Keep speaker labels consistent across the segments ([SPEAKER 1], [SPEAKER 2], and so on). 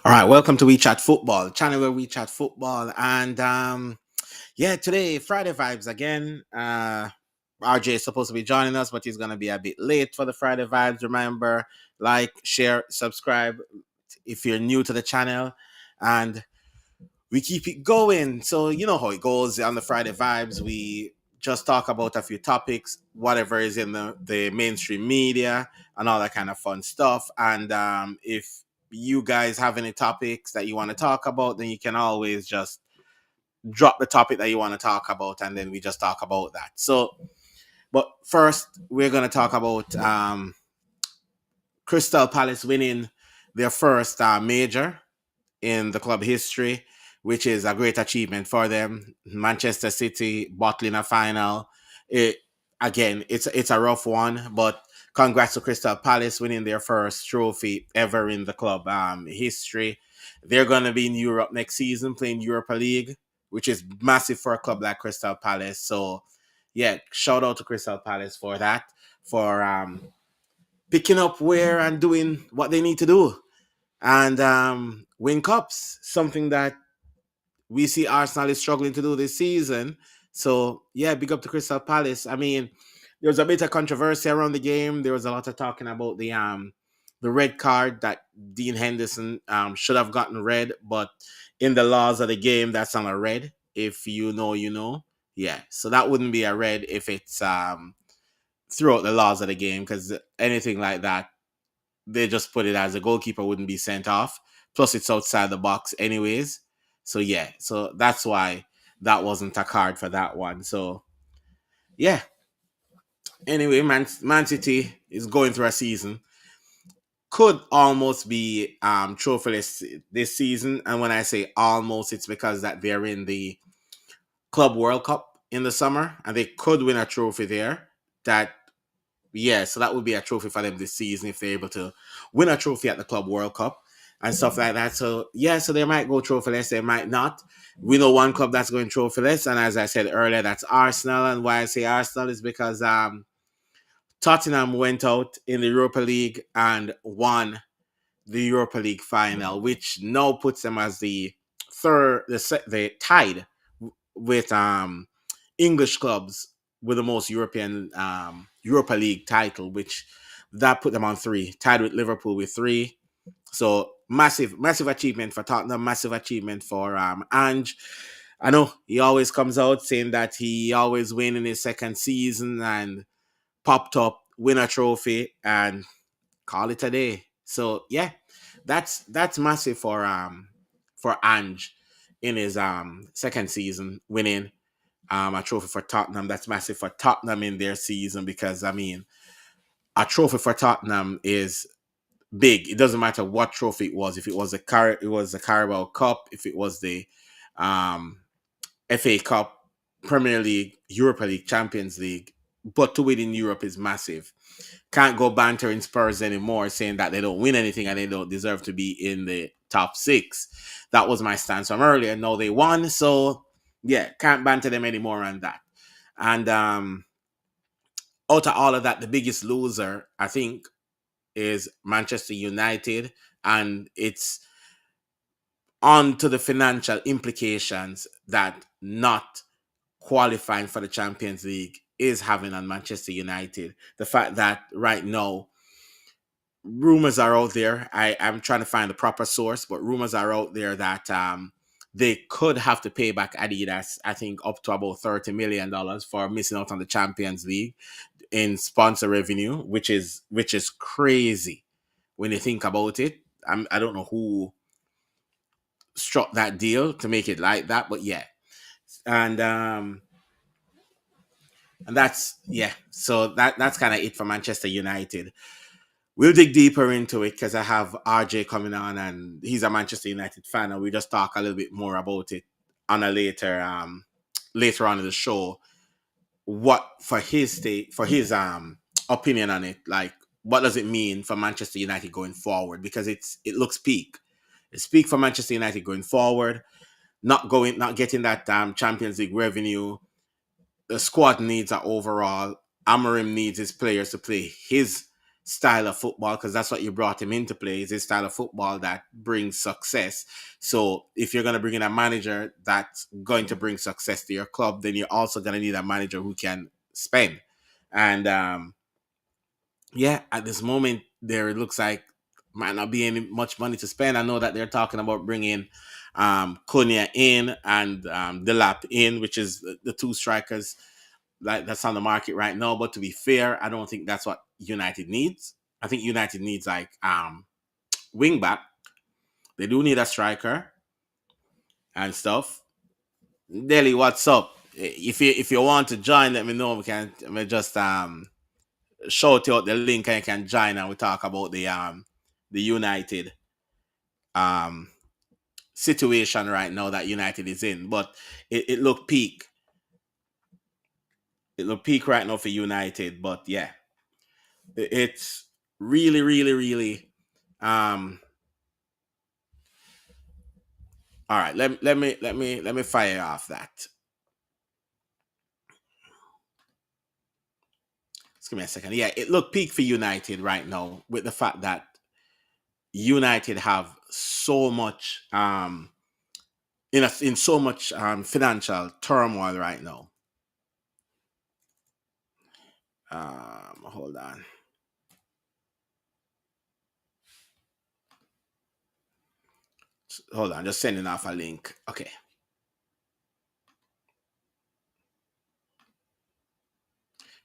[SPEAKER 1] All right, welcome to We Chat Football, channel where we chat football. And yeah, today, Friday Vibes again. RJ is supposed to be joining us, but he's going to be a bit late for the Friday Vibes. Remember, like, share, subscribe if you're new to the channel. And we keep it going. So, you know how it goes on the Friday Vibes. We just talk about a few topics, whatever is in the mainstream media and all that kind of fun stuff. And if you guys have any topics that you want to talk about, then you can always just drop the topic that you want to talk about and then we just talk about that. So, but first, we're going to talk about Crystal Palace winning their first major in the club history, which is a great achievement for them. Manchester City bottling a final. It again, it's a rough one, but congrats to Crystal Palace winning their first trophy ever in the club history. They're gonna be in Europe next season playing Europa League, which is massive for a club like Crystal Palace. So yeah, shout out to Crystal Palace for that, for picking up where and doing what they need to do and win cups, something that we see Arsenal is struggling to do this season. So yeah, big up to Crystal Palace. I mean, there was a bit of controversy around the game. There was a lot of talking about the red card that Dean Henderson should have gotten red, but in the laws of the game, that's not a red. If you know, you know. Yeah, so that wouldn't be a red if it's throughout the laws of the game, because anything like that, they just put it as a goalkeeper wouldn't be sent off. Plus, it's outside the box, anyways. So yeah, so that's why that wasn't a card for that one. So yeah. Anyway, Man City is going through a season. Could almost be trophyless this season, and when I say almost, it's because that they're in the Club World Cup in the summer, and they could win a trophy there. That Yeah, so that would be a trophy for them this season if they're able to win a trophy at the Club World Cup and stuff like that. So yeah, so they might go trophyless, they might not. We know one club that's going trophyless, and as I said earlier, that's Arsenal. And why I say Arsenal is because Tottenham went out in the Europa League and won the Europa League final, which now puts them as the third, the tied with English clubs with the most European Europa League title, which that put them on three, tied with Liverpool with three. So massive achievement for Tottenham, massive achievement for Ange. I know he always comes out saying that he always win in his second season and popped up, win a trophy, and call it a day. So yeah, that's massive for Ange in his second season, winning a trophy for Tottenham. That's massive for Tottenham in their season because I mean, a trophy for Tottenham is big. It doesn't matter what trophy it was. If it was it was the Carabao Cup. If it was the um, FA Cup, Premier League, Europa League, Champions League. But to win in Europe is massive. Can't go bantering Spurs anymore, saying that they don't win anything and they don't deserve to be in the top six. That was my stance from earlier. No, they won, so yeah, can't banter them anymore on that. And out of all of that, the biggest loser, I think, is Manchester United, and it's on to the financial implications that not qualifying for the Champions League is having on Manchester United. The fact that right now rumors are out there. I'm trying to find the proper source, but rumors are out there that they could have to pay back Adidas, I think, up to about $30 million for missing out on the Champions League in sponsor revenue, which is crazy when you think about it. I don't know who struck that deal to make it like that, but yeah, and that's yeah. So that's kind of it for Manchester United. We'll dig deeper into it because I have RJ coming on, and he's a Manchester United fan, and we just talk a little bit more about it on a later on in the show. What for his state for his opinion on it, like what does it mean for Manchester United going forward? Because it looks peak. It's peak for Manchester United going forward, not getting that Champions League revenue. The squad needs are overall. Amorim needs his players to play his style of football, because that's what you brought him into play, is a style of football that brings success. So if you're going to bring in a manager that's going to bring success to your club, then you're also going to need a manager who can spend. And yeah, at this moment, there it looks like might not be any much money to spend. I know that they're talking about bringing Konya in and Delap in, which is the two strikers like that's on the market right now. But to be fair, I don't think that's what United needs. I think United needs like wing back. They do need a striker and stuff. Delhi, what's up? If you want to join, let me know. We just shout out the link and you can join and we talk about the United um situation right now that United is in. But it looked peak. It looked peak right now for United. But yeah, it's really, really, really um all right. Let me fire off that. Just give me a second. Yeah, it looked peak for United right now with the fact that United have so much in so much financial turmoil right now. Hold on. Hold on, just sending off a link. Okay.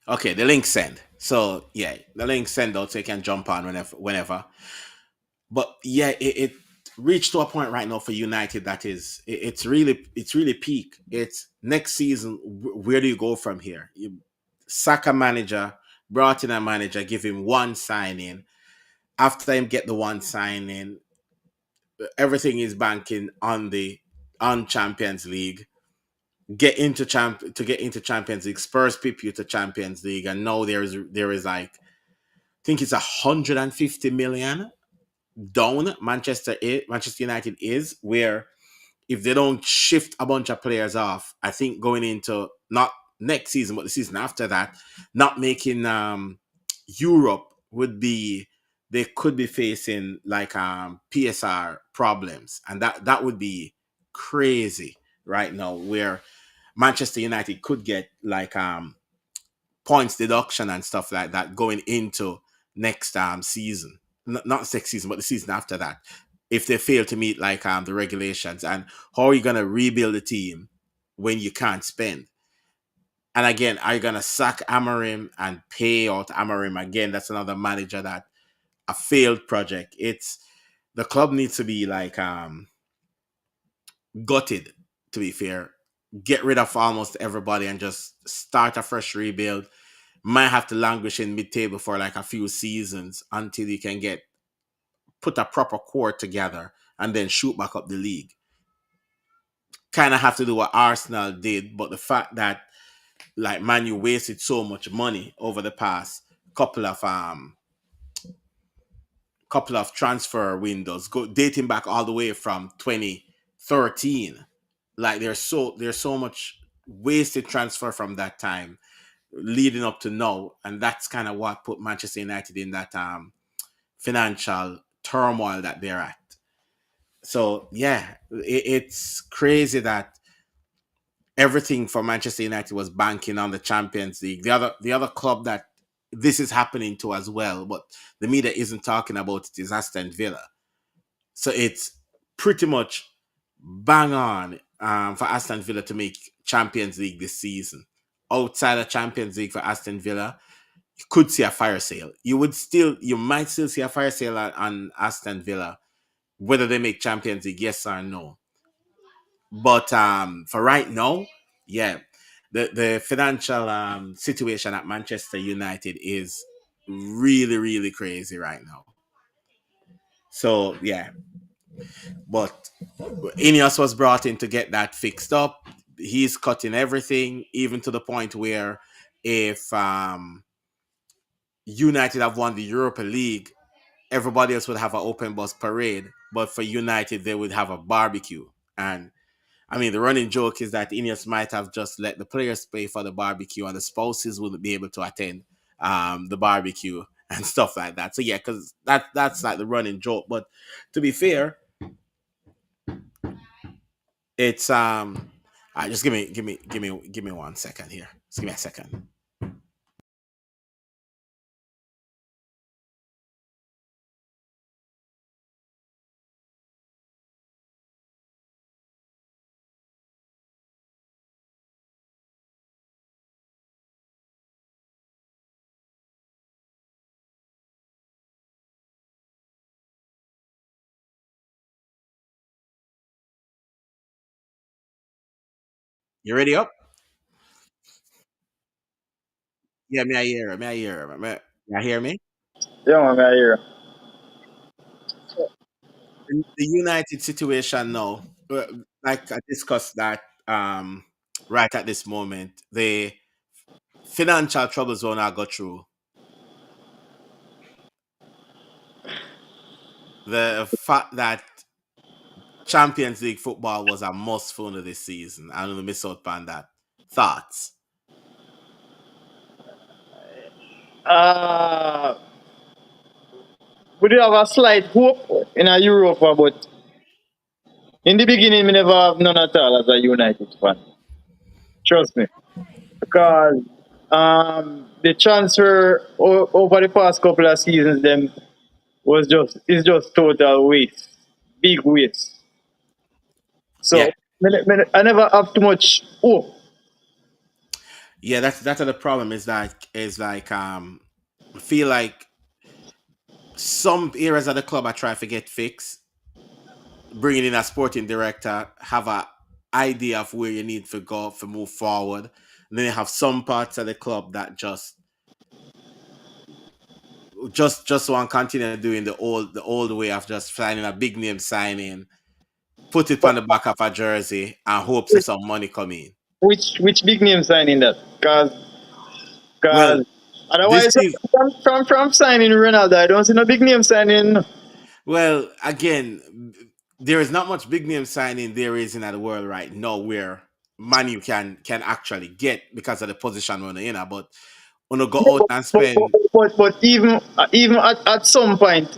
[SPEAKER 1] Okay, the link send. So yeah, the link send out so you can jump on whenever. But yeah, it reached to a point right now for United that is it's really peak. It's next season. Where do you go from here? You sack a manager, brought in a manager, give him one signing. After him get the one signing, everything is banking on Champions League. Get into Champions League. Spurs pip you to Champions League, and now there is like I think it's 150 million down Manchester United is, where if they don't shift a bunch of players off, I think going into not next season but the season after that, not making Europe would be they could be facing like PSR problems, and that would be crazy right now, where Manchester United could get like points deduction and stuff like that going into next season. Not next season, but the season after that. If they fail to meet like the regulations, and how are you gonna rebuild the team when you can't spend? And again, are you gonna sack Amarim and pay out Amarim again? That's another manager that a failed project. It's the club needs to be like gutted, to be fair. Get rid of almost everybody and just start a fresh rebuild. Might have to languish in mid-table for like a few seasons until you can get put a proper core together and then shoot back up the league. Kind of have to do what Arsenal did, but the fact that like Man U wasted so much money over the past couple of transfer windows, dating back all the way from 2013. Like there's so much wasted transfer from that time leading up to now, and that's kind of what put Manchester United in that financial turmoil that they're at. So yeah, it's crazy that everything for Manchester United was banking on the Champions League. The other club that this is happening to as well, but the media isn't talking about it, is Aston Villa. So it's pretty much bang on for Aston Villa to make Champions League this season. Outside of Champions League for Aston Villa, you could see a fire sale. You might still see a fire sale on Aston Villa, whether they make Champions League, yes or no. But for right now, yeah, the financial situation at Manchester United is really, really crazy right now. So yeah, but Ineos was brought in to get that fixed up. He's cutting everything, even to the point where if United have won the Europa League, everybody else would have an open bus parade. But for United, they would have a barbecue. And I mean, the running joke is that Ineos might have just let the players pay for the barbecue and the spouses wouldn't be able to attend the barbecue. and stuff like that. So yeah, because that's like the running joke. But to be fair, it's just give me 1 second here. Just give me a second. You ready up? Yeah, me I hear. Me I hear. You hear me?
[SPEAKER 2] Yeah, man, I hear.
[SPEAKER 1] The United situation now, like I discussed that right at this moment, the financial troubles when I got through, the fact that Champions League football was a must for this season. I don't miss out on that. Thoughts?
[SPEAKER 2] Uh, we do have a slight hope in a Europa, but in the beginning, we never have none at all as a United fan. Trust me, because the transfer over the past couple of seasons, them was just it's just total waste, big waste.
[SPEAKER 1] Yeah,
[SPEAKER 2] So I never have too much hope.
[SPEAKER 1] yeah. That's the problem. Is like I feel like some areas of the club I try to get fixed. Bringing in a sporting director, have a idea of where you need to go to move forward. And then you have some parts of the club that just want to continue doing the old way of just finding a big name signing, put it
[SPEAKER 2] But
[SPEAKER 1] on the back of a jersey, and hope that some money come in.
[SPEAKER 2] which big name signing that?
[SPEAKER 1] Well,
[SPEAKER 2] Cause
[SPEAKER 1] this
[SPEAKER 2] otherwise,
[SPEAKER 1] is
[SPEAKER 2] from signing Ronaldo, I don't see no big name signing.
[SPEAKER 1] well again. There is not much big name signing there is in the world right now where money can actually get because of the position we're in. But when you go
[SPEAKER 2] Yeah,
[SPEAKER 1] out and
[SPEAKER 2] but,
[SPEAKER 1] spend,
[SPEAKER 2] but even at some point,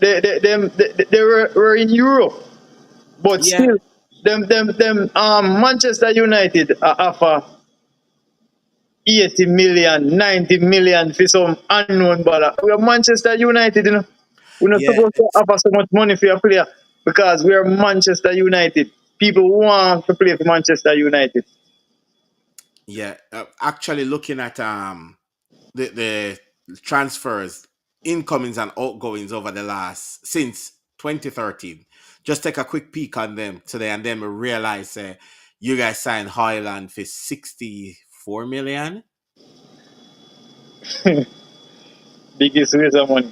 [SPEAKER 2] they were in Europe, but
[SPEAKER 1] yeah,
[SPEAKER 2] still, Manchester United offer 80 million, 90 million for some unknown baller. We are Manchester United, you know. We're not
[SPEAKER 1] yeah,
[SPEAKER 2] supposed to offer so much money for a player because we are Manchester United. People want to play for Manchester United.
[SPEAKER 1] yeah. Actually, looking at the transfers, incomings and outgoings over the last since 2013. Just take a quick peek on them today, and then we realize you guys signed Highland for 64 million,
[SPEAKER 2] Biggest waste of money.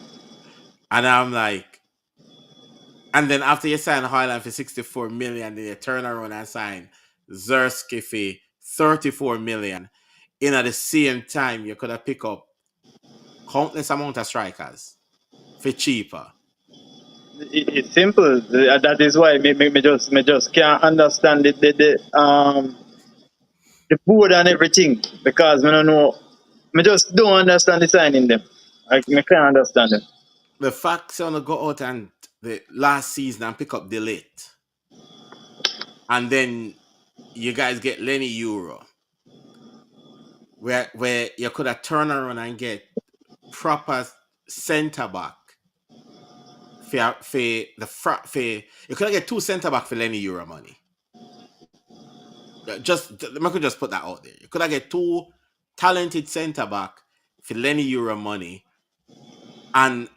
[SPEAKER 1] and I'm like, and then after you sign Highland for 64 million, then you turn around and sign Zersky for 34 million. In at the same time, you could have picked up countless amount of strikers for cheaper.
[SPEAKER 2] It's simple. That is why me just can't understand the board and everything because me don't know. Me just don't understand the signing them. Me can't understand them.
[SPEAKER 1] The facts on to go out and the last season and pick up the late, and then you guys get Lenny Euro, where you could have turned around and get proper centre back for you could have get two centre back for Lenny Euro money. Just I could just put that out there. You could have get two talented centre back for Lenny Euro money and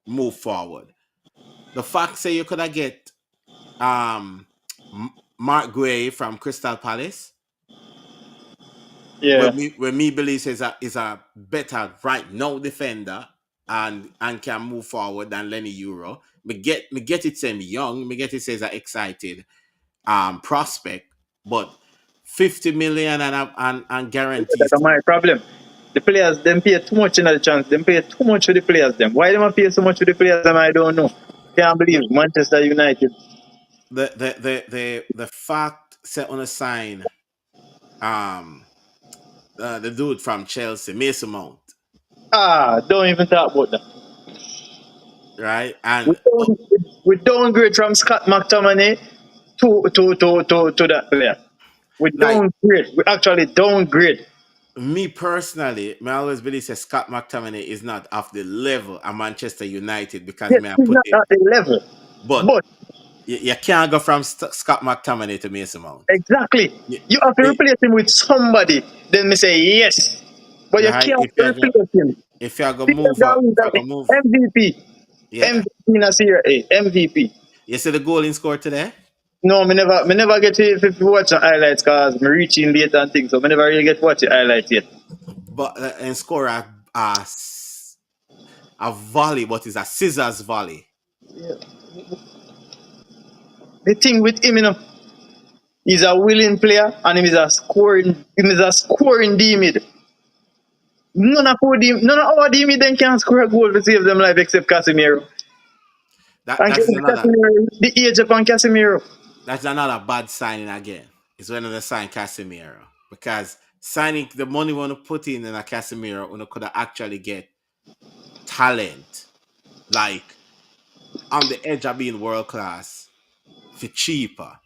[SPEAKER 1] move forward. The fact say you could have get um Mark Gray from Crystal Palace,
[SPEAKER 2] Yeah.
[SPEAKER 1] where me believes is a better right now defender and can move forward than Lenny Euro. Me get it saying young, me get it says an excited prospect, but 50 million and guarantees.
[SPEAKER 2] That's my problem. The players them pay too much in the chance. Them pay too much for the players them. Why them pay so much for the players them? I don't know. Can't believe Manchester United.
[SPEAKER 1] The fact set on a sign um the dude from Chelsea, Mason Mount,
[SPEAKER 2] Don't even talk about that.
[SPEAKER 1] right?
[SPEAKER 2] We
[SPEAKER 1] And
[SPEAKER 2] don't, we downgrade from Scott McTominay to that player. We
[SPEAKER 1] like
[SPEAKER 2] downgrade. We actually downgrade.
[SPEAKER 1] me personally, I always believe that Scott McTominay is not of the level of Manchester United because
[SPEAKER 2] Yes,
[SPEAKER 1] may I
[SPEAKER 2] he's
[SPEAKER 1] put
[SPEAKER 2] not
[SPEAKER 1] it,
[SPEAKER 2] at the level.
[SPEAKER 1] but
[SPEAKER 2] But
[SPEAKER 1] you can't go from Scott McTominay to Mason Mount.
[SPEAKER 2] exactly,
[SPEAKER 1] You,
[SPEAKER 2] you have to
[SPEAKER 1] it,
[SPEAKER 2] replace him with somebody. Then me say yes. But you
[SPEAKER 1] right?
[SPEAKER 2] can't replace him.
[SPEAKER 1] If you're gonna
[SPEAKER 2] Peter
[SPEAKER 1] move up,
[SPEAKER 2] Gawi
[SPEAKER 1] if
[SPEAKER 2] is
[SPEAKER 1] you're
[SPEAKER 2] an
[SPEAKER 1] gonna move,
[SPEAKER 2] MVP.
[SPEAKER 1] yeah.
[SPEAKER 2] MVP in a Serie A. MVP.
[SPEAKER 1] You see the goal in score today,
[SPEAKER 2] No, me never get to if you watch the highlights because me reaching late and things, so me never really get to watch the highlights yet.
[SPEAKER 1] but and score a volley, but it's a scissors volley.
[SPEAKER 2] Yeah. The thing with him, he's a willing player and him is a scoring D mid. None of our D mid then can score a goal to save them life except Casemiro.
[SPEAKER 1] That
[SPEAKER 2] And
[SPEAKER 1] that's another
[SPEAKER 2] Casemiro, the age upon Casemiro.
[SPEAKER 1] that's another bad signing again. It's when they sign Casemiro because signing the money we want to put in a Casemiro, we could actually get talent like on the edge of being world class for cheaper.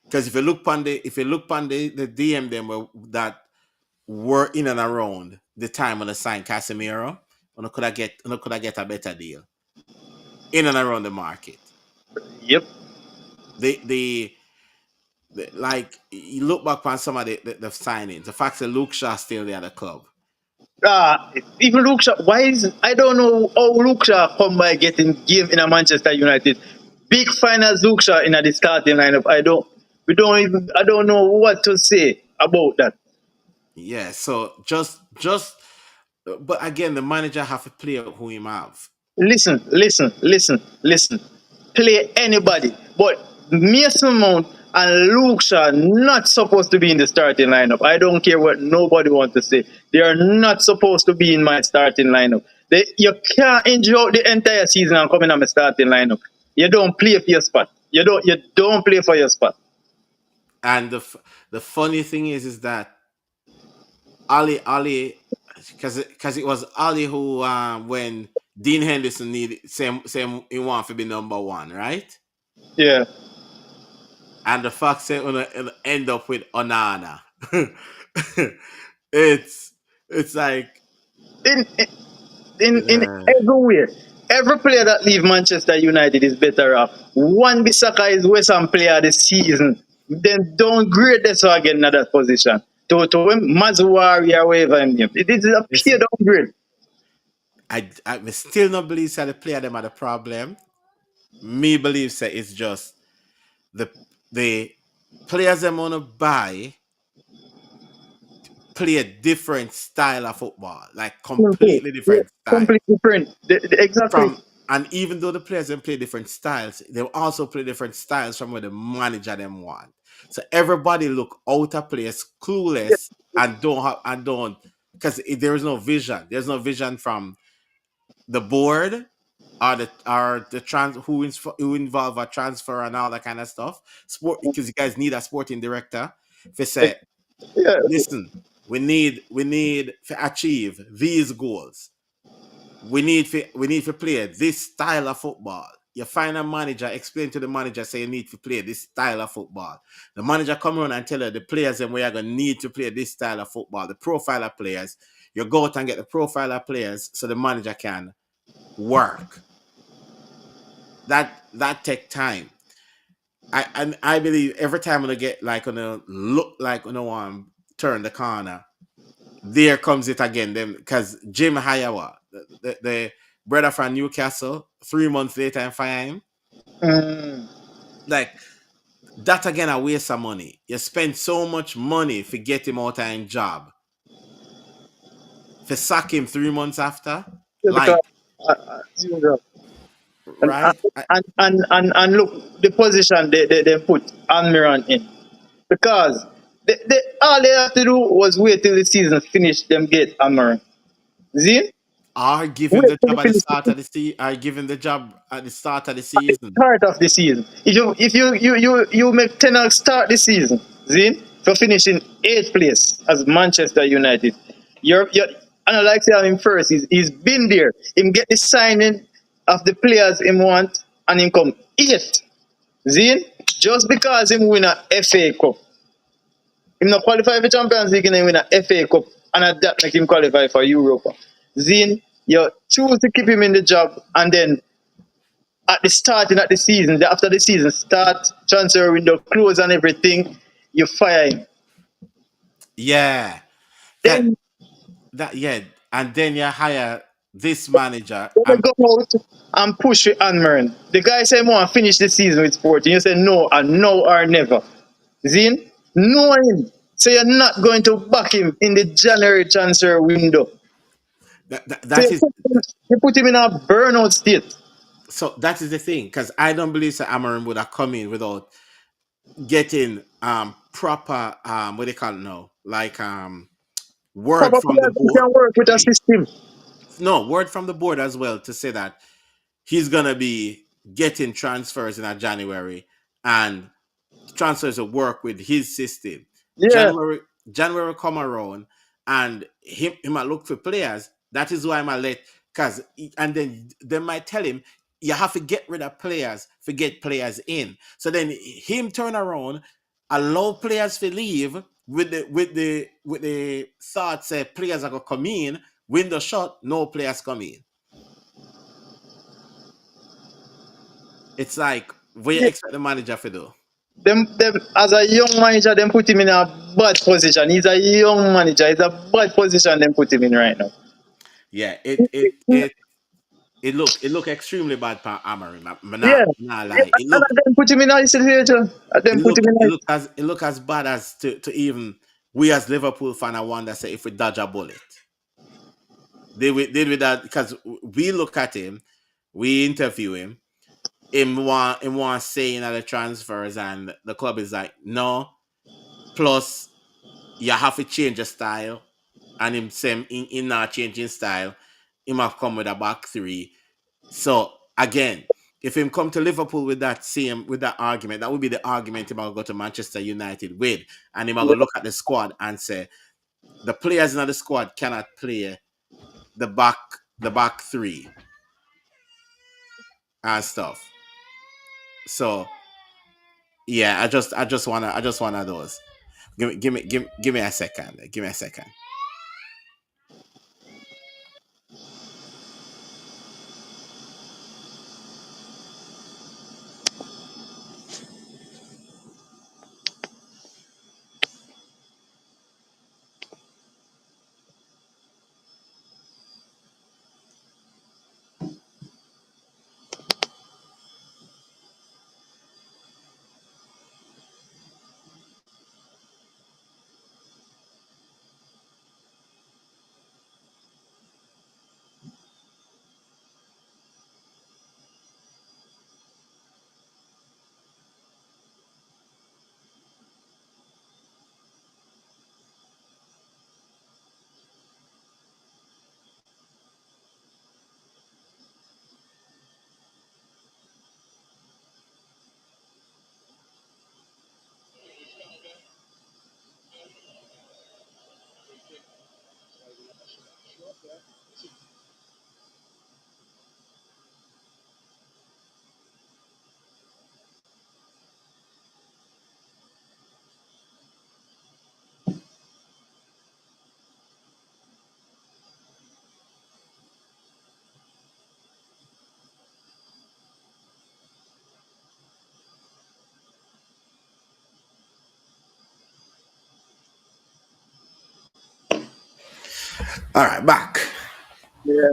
[SPEAKER 1] Because if you look on the DM them were in and around the time when they signed Casemiro, we could have get a better deal in and around the market.
[SPEAKER 2] Yep.
[SPEAKER 1] The like you look back on some of the signings, the fact that Luke Shaw still there at the club.
[SPEAKER 2] Even Luke Shaw, why is I don't know how Luke Shaw come by getting game in a Manchester United. Big finals Luke Shaw in the starting lineup. I don't know what to say about that.
[SPEAKER 1] Yeah, so but again the manager have to play who him have.
[SPEAKER 2] Listen. Play anybody, but Mason Mount and Luke Shaw not supposed to be in the starting lineup. I don't care what nobody wants to say. They are not supposed to be in my starting lineup. You can't enjoy the entire season and come in on my starting lineup. You don't play for your spot. You don't play for your spot.
[SPEAKER 1] And the funny thing is that Ali because it was Ali who when Dean Henderson needed same he want to be number one, right?
[SPEAKER 2] Yeah.
[SPEAKER 1] And the fact that it'll end up with Onana. it's it's like
[SPEAKER 2] In in
[SPEAKER 1] uh,
[SPEAKER 2] everywhere. Every player that leave Manchester United is better off. One Bissaka is West Ham player of the season. Then downgrade this again in that position. To him, Mazuari or whatever him name. It is a pure
[SPEAKER 1] listen,
[SPEAKER 2] downgrade.
[SPEAKER 1] I still not believe that the player them are the problem. Me believe that it's just the the players them wanna buy play a different style of football, like
[SPEAKER 2] Simple.
[SPEAKER 1] completely
[SPEAKER 2] Yeah,
[SPEAKER 1] different style.
[SPEAKER 2] completely different. Exactly.
[SPEAKER 1] From and even though the players then play different styles, they will also play different styles from where the manager them want. So everybody look out of place,
[SPEAKER 2] Yeah,
[SPEAKER 1] clueless, and don't because there is no vision. There's no vision from the board or the who involve a transfer and all that kind of stuff. Sport because you guys need a sporting director. If they say,
[SPEAKER 2] yeah.
[SPEAKER 1] listen, we need to achieve these goals. We need to play this style of football. You find a manager, explain to the manager, say you need to play this style of football. The manager come around and tell you the players and we are gonna need to play this style of football, the profile of players. You go out and get the profile of players so the manager can work. That take time. I believe every time when I get like gonna look like turn the corner, there comes it again. Them because Jim Hayawa, the brother from Newcastle, 3 months later and fire him.
[SPEAKER 2] Mm,
[SPEAKER 1] Like that again a waste of money. You spend so much money to get him out of job. For sack him 3 months after.
[SPEAKER 2] yeah, because
[SPEAKER 1] Like,
[SPEAKER 2] you and,
[SPEAKER 1] right?
[SPEAKER 2] and look the position they put Almiron in. Because all they have to do was wait till the season finish, them get Almiron. See?
[SPEAKER 1] Are given
[SPEAKER 2] Wait
[SPEAKER 1] the
[SPEAKER 2] till the
[SPEAKER 1] job at the
[SPEAKER 2] finish
[SPEAKER 1] start of the are given the job at the start of the season.
[SPEAKER 2] start of the season. If you make 10 start the season, see? for finishing eighth place as Manchester United. You're and I like to have him first. He's been there. Him get the signing of the players him want and him come eighth. Zine, just because him win a FA Cup. Him not qualify for Champions League and him win a FA Cup and that make him qualify for Europa. Zine, you choose to keep him in the job and then at the starting at the season, after the season start, transfer window close and everything, you fire him.
[SPEAKER 1] Yeah, that
[SPEAKER 2] Then
[SPEAKER 1] that yeah, and then you hire this manager.
[SPEAKER 2] they go out and push it on Mern. The guy say want to finish the season with Sporting. You say no and no or never. Zin, know him. So you're not going to back him in the January transfer window. So
[SPEAKER 1] That is
[SPEAKER 2] you put him in a burnout state.
[SPEAKER 1] so that is the thing because I don't believe Sir Amarim would have come in without getting proper what they call it now, like word
[SPEAKER 2] Proper
[SPEAKER 1] from the
[SPEAKER 2] players who
[SPEAKER 1] board.
[SPEAKER 2] can work with a system.
[SPEAKER 1] No, word from the board as well to say that he's gonna be getting transfers in a January and transfers will work with his system.
[SPEAKER 2] Yeah.
[SPEAKER 1] January January come around and him might look for players. That is why I might let because and then they might tell him you have to get rid of players to get players in. So then him turn around, allow players to leave with the thoughts that players are gonna come in, window shut, no players come in. It's like what you expect the manager to do.
[SPEAKER 2] Them as a young manager, them put him in a bad position. He's a young manager. It's a bad position them put him in right now.
[SPEAKER 1] Yeah, it look extremely bad for Amarim. I'm
[SPEAKER 2] Yeah.
[SPEAKER 1] not
[SPEAKER 2] Yeah,
[SPEAKER 1] lie.
[SPEAKER 2] and then put him in a situation. And
[SPEAKER 1] It
[SPEAKER 2] then put
[SPEAKER 1] look
[SPEAKER 2] him in
[SPEAKER 1] it
[SPEAKER 2] a
[SPEAKER 1] look as it look as bad as to even we as Liverpool fan I wonder say if we dodge a bullet. Did with that because we look at him, we interview him, him want saying other transfers and the club is like no. Plus you have to change your style and him same in not changing style. Him have come with a back three. So again, if him come to Liverpool with that argument, that would be the argument him will go to Manchester United with, and him will go look at the squad and say the players in the squad cannot play the back the back three and stuff. So yeah, I just wanna those. Give me a second. Give me a second. All right, back.
[SPEAKER 2] yeah.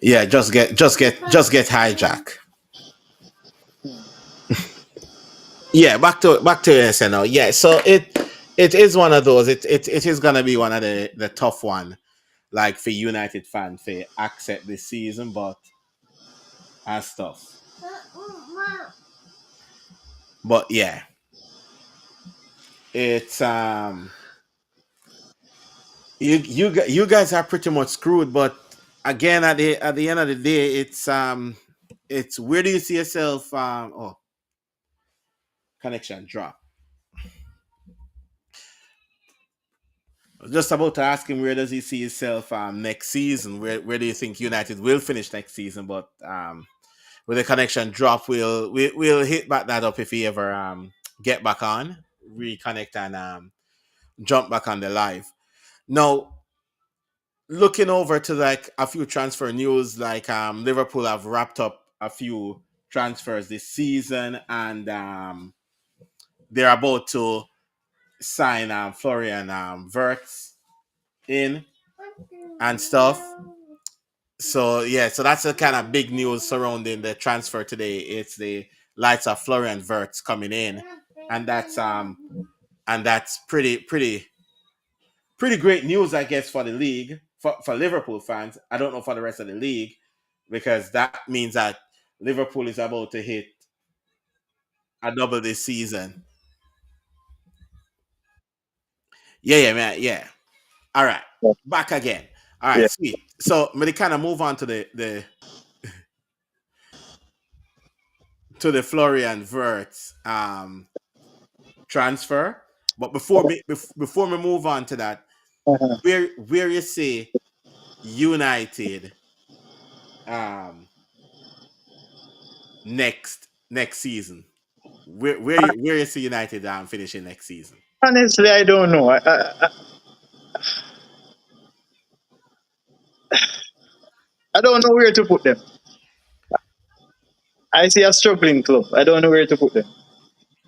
[SPEAKER 1] Yeah, just get hijack. Yeah, back to SNL. Yeah, so it is one of those. It is gonna be one of the tough one, like for United fans to accept this season, but and stuff. But yeah, it's you guys are pretty much screwed. But again, at the end of the day, it's where do you see yourself? Oh, connection drop. Just about to ask him where does he see himself next season? Where do you think United will finish next season? But with the connection drop, we'll hit back that up if he ever get back on, reconnect and jump back on the live. Now, looking over to like a few transfer news, like Liverpool have wrapped up a few transfers this season, and they're about to sign Florian Wirtz in and stuff. So yeah, so that's the kind of big news surrounding the transfer today. It's the likes of Florian Wirtz coming in, and that's pretty great news, I guess, for the league, for Liverpool fans. I don't know for the rest of the league, because that means that Liverpool is about to hit a double this season. Yeah, yeah, man, yeah. All right, back again. All right,
[SPEAKER 2] Yeah.
[SPEAKER 1] sweet. So, I'm gonna kind of move on to the Florian Wirtz transfer. But before we move on to that,
[SPEAKER 2] Uh-huh.
[SPEAKER 1] where you say United um next season? Where you see United finishing next season?
[SPEAKER 2] Honestly, I don't know. I don't know where to put them. I see a struggling club. I don't know where to put them.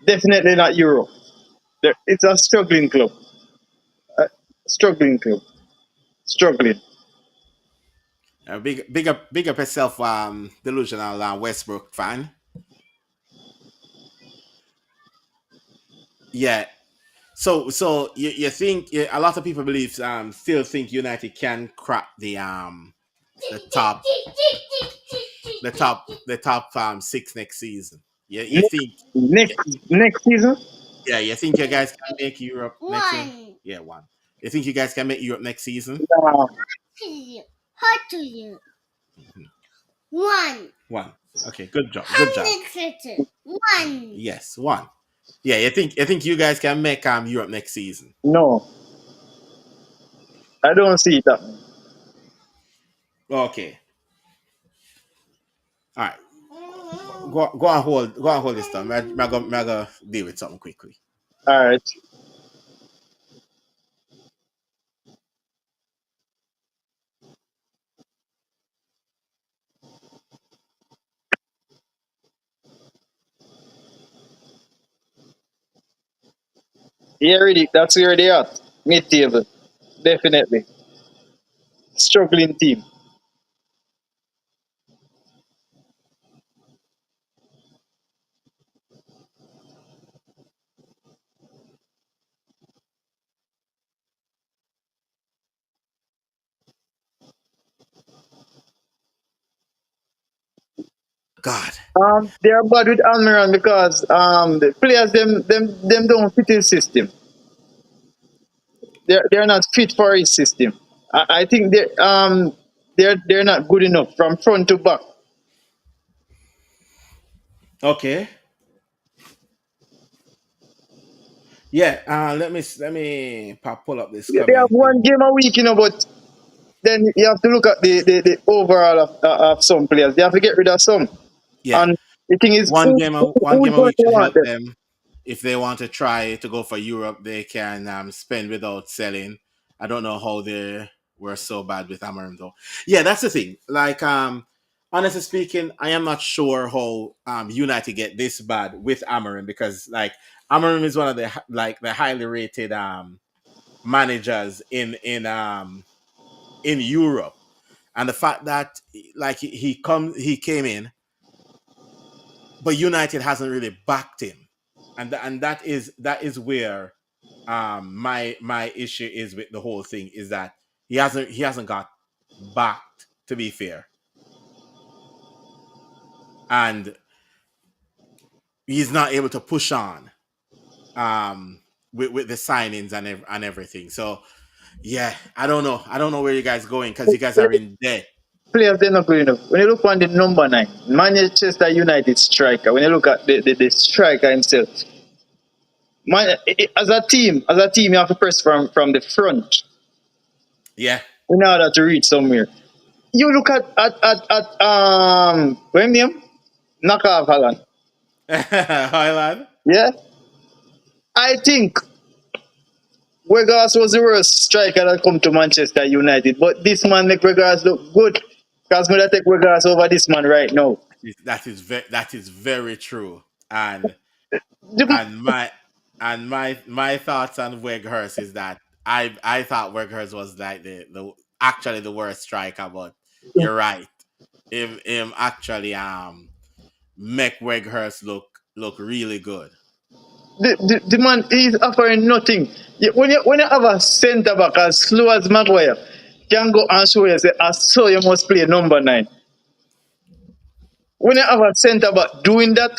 [SPEAKER 2] Definitely not Europe. It's a struggling club. A struggling club. Struggling.
[SPEAKER 1] Big up yourself, delusional Westbrook fan. Yeah. So you think a lot of people believe still think United can crack the top the top six next season. Yeah, you
[SPEAKER 2] Next
[SPEAKER 1] think
[SPEAKER 2] next,
[SPEAKER 1] yeah,
[SPEAKER 2] next season?
[SPEAKER 1] yeah, you think you guys can make Europe next season? Yeah, one. You think you guys can make Europe next season?
[SPEAKER 2] Nah.
[SPEAKER 3] How to you?
[SPEAKER 1] Mhm.
[SPEAKER 3] One.
[SPEAKER 1] One. Okay, good job. Good job.
[SPEAKER 3] One.
[SPEAKER 1] Yes, one. Yeah, you think you guys can make Europe next season?
[SPEAKER 2] No, I don't see that.
[SPEAKER 1] Okay. All right. Go and hold this down. I go deal with something quickly.
[SPEAKER 2] All right. Yeah, really. That's where they are. Mid table. Definitely. Struggling team.
[SPEAKER 1] God.
[SPEAKER 2] They are bad with Almiron because the players them don't fit his system. They're not fit for his system. I think they're not good enough from front to back.
[SPEAKER 1] Okay. Yeah. Let me pull up this
[SPEAKER 2] They have
[SPEAKER 1] comment.
[SPEAKER 2] one game a week, but then you have to look at the overall of some players. They have to get rid of some.
[SPEAKER 1] Yeah.
[SPEAKER 2] And the thing is,
[SPEAKER 1] One
[SPEAKER 2] who's
[SPEAKER 1] game a
[SPEAKER 2] going
[SPEAKER 1] week
[SPEAKER 2] to
[SPEAKER 1] should
[SPEAKER 2] want
[SPEAKER 1] help
[SPEAKER 2] them?
[SPEAKER 1] them. If they want to try to go for Europe, they can spend without selling. I don't know how they were so bad with Amarim though. Yeah, that's the thing. Like honestly speaking, I am not sure how United get this bad with Amarim, because like Amarim is one of the highly rated managers in Europe. And the fact that like he came in, but United hasn't really backed him, and that is where my issue is with the whole thing, is that he hasn't got backed, to be fair, and he's not able to push on with the signings and everything. So yeah, I don't know where you guys going, because you guys are in debt.
[SPEAKER 2] Players they're not good enough. When you look on the number 9, Manchester United striker, when you look at the striker himself, as a team, you have to press from the front.
[SPEAKER 1] Yeah.
[SPEAKER 2] in order to reach somewhere. You look at what name? Knockoff Holland.
[SPEAKER 1] Highland.
[SPEAKER 2] Yeah, I think Weghorst was the worst striker that come to Manchester United, but this man make Weghorst look good. Because me that take Weghorst over this man right now.
[SPEAKER 1] That is very true. And
[SPEAKER 2] The-
[SPEAKER 1] and my my thoughts on Weghorst is that I thought Weghorst was like the actually the worst striker, but you're right. Him actually make Weghorst look really good.
[SPEAKER 2] the man is offering nothing. When you have a centre back as slow as Maguire, can go and show you say, I saw you must play number 9. When you have a centre back doing that,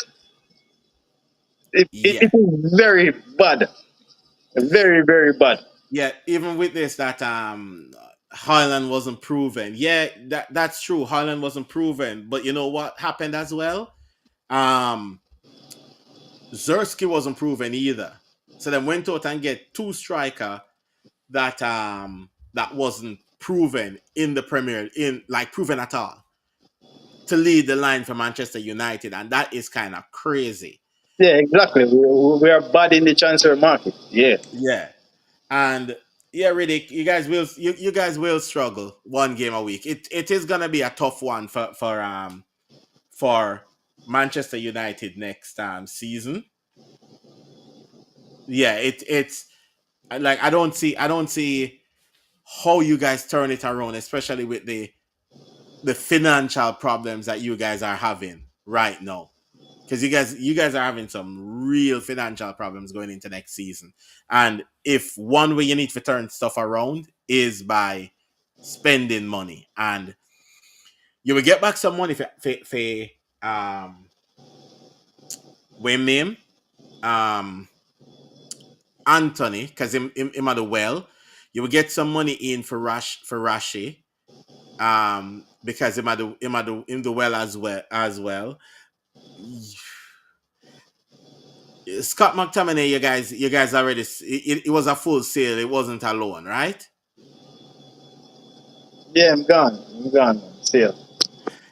[SPEAKER 2] it
[SPEAKER 1] Yeah.
[SPEAKER 2] is very bad. Very, very bad.
[SPEAKER 1] Yeah, even with this that Highland wasn't proven. Yeah, that's true. Highland wasn't proven, but you know what happened as well? Um Zerski wasn't proven either. So then went out and get two striker that wasn't proven in the Premier in like proven at all to lead the line for Manchester United, and that is kind of crazy.
[SPEAKER 2] Yeah, exactly. We are bad in the transfer market. Yeah.
[SPEAKER 1] Yeah, and yeah, Riddick, you guys will struggle one game a week. It is gonna be a tough one for Manchester United next season. Yeah, it's like I don't see how you guys turn it around, especially with the financial problems that you guys are having right now. Because you guys are having some real financial problems going into next season. And if one way you need to turn stuff around is by spending money, and you will get back some money for name Anthony, because him at the well. You will get some money in for Rashi, because him at the well as well. Scott McTominay, you guys already it was a full sale. It wasn't a loan, right?
[SPEAKER 2] Yeah, I'm gone. I'm gone. Still.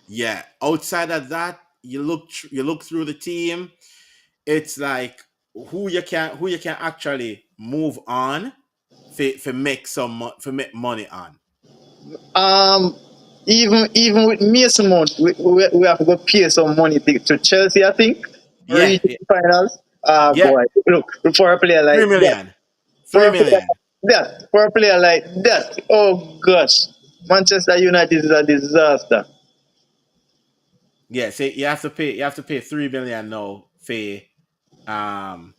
[SPEAKER 1] Yeah. Outside of that, you look through the team. It's like who you can actually move on for make money on.
[SPEAKER 2] Um, even with Mason Mount, we have to go pay some money to Chelsea, I think,
[SPEAKER 1] Yeah,
[SPEAKER 2] reach the finals.
[SPEAKER 1] yeah.
[SPEAKER 2] Boy, look, for a player like
[SPEAKER 1] Three
[SPEAKER 2] that,
[SPEAKER 1] million,
[SPEAKER 2] for
[SPEAKER 1] three
[SPEAKER 2] a player
[SPEAKER 1] million.
[SPEAKER 2] for a player like that, oh gosh, Manchester United is a disaster.
[SPEAKER 1] Yeah, see, you have to pay 3 million now um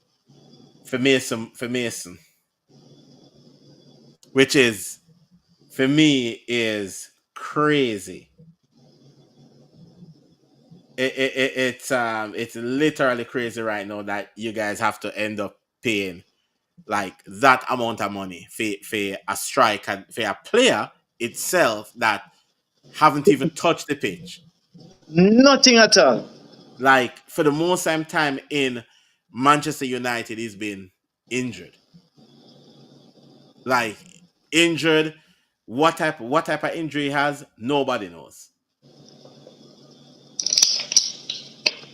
[SPEAKER 1] for Mason, which is for me is crazy. It's literally crazy right now that you guys have to end up paying like that amount of money for a striker, for a player itself that haven't even touched the pitch.
[SPEAKER 2] Nothing at all.
[SPEAKER 1] Like for the most time in Manchester United, he's been injured. Like injured. What type of injury he has? Nobody knows.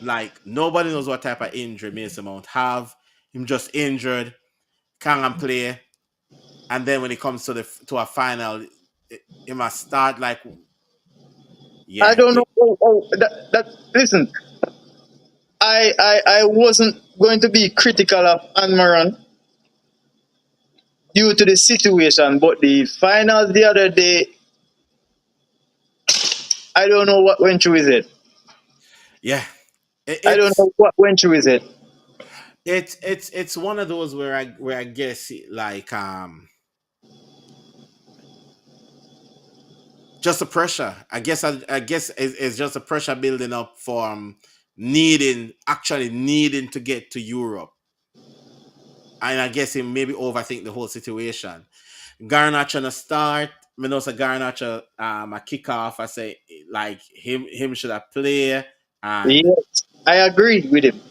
[SPEAKER 1] Like nobody knows what type of injury Mason Mount have. Him just injured, can't play, and then when it comes to a final, it must start like
[SPEAKER 2] I
[SPEAKER 1] yeah,
[SPEAKER 2] don't know. That listen, I wasn't going to be critical of Anmaran due to the situation, but the finals the other day, I don't know what went through his head.
[SPEAKER 1] yeah.
[SPEAKER 2] I don't
[SPEAKER 1] It's
[SPEAKER 2] know what went through his head.
[SPEAKER 1] it's one of those where I guess like just the pressure. I guess it's just a pressure building up for needing to get to Europe, and I guess he maybe overthink the whole situation. Garnacho in a start. Me know say Garnacho a kick off. I say like him should have play and
[SPEAKER 2] Yes, I agreed with him.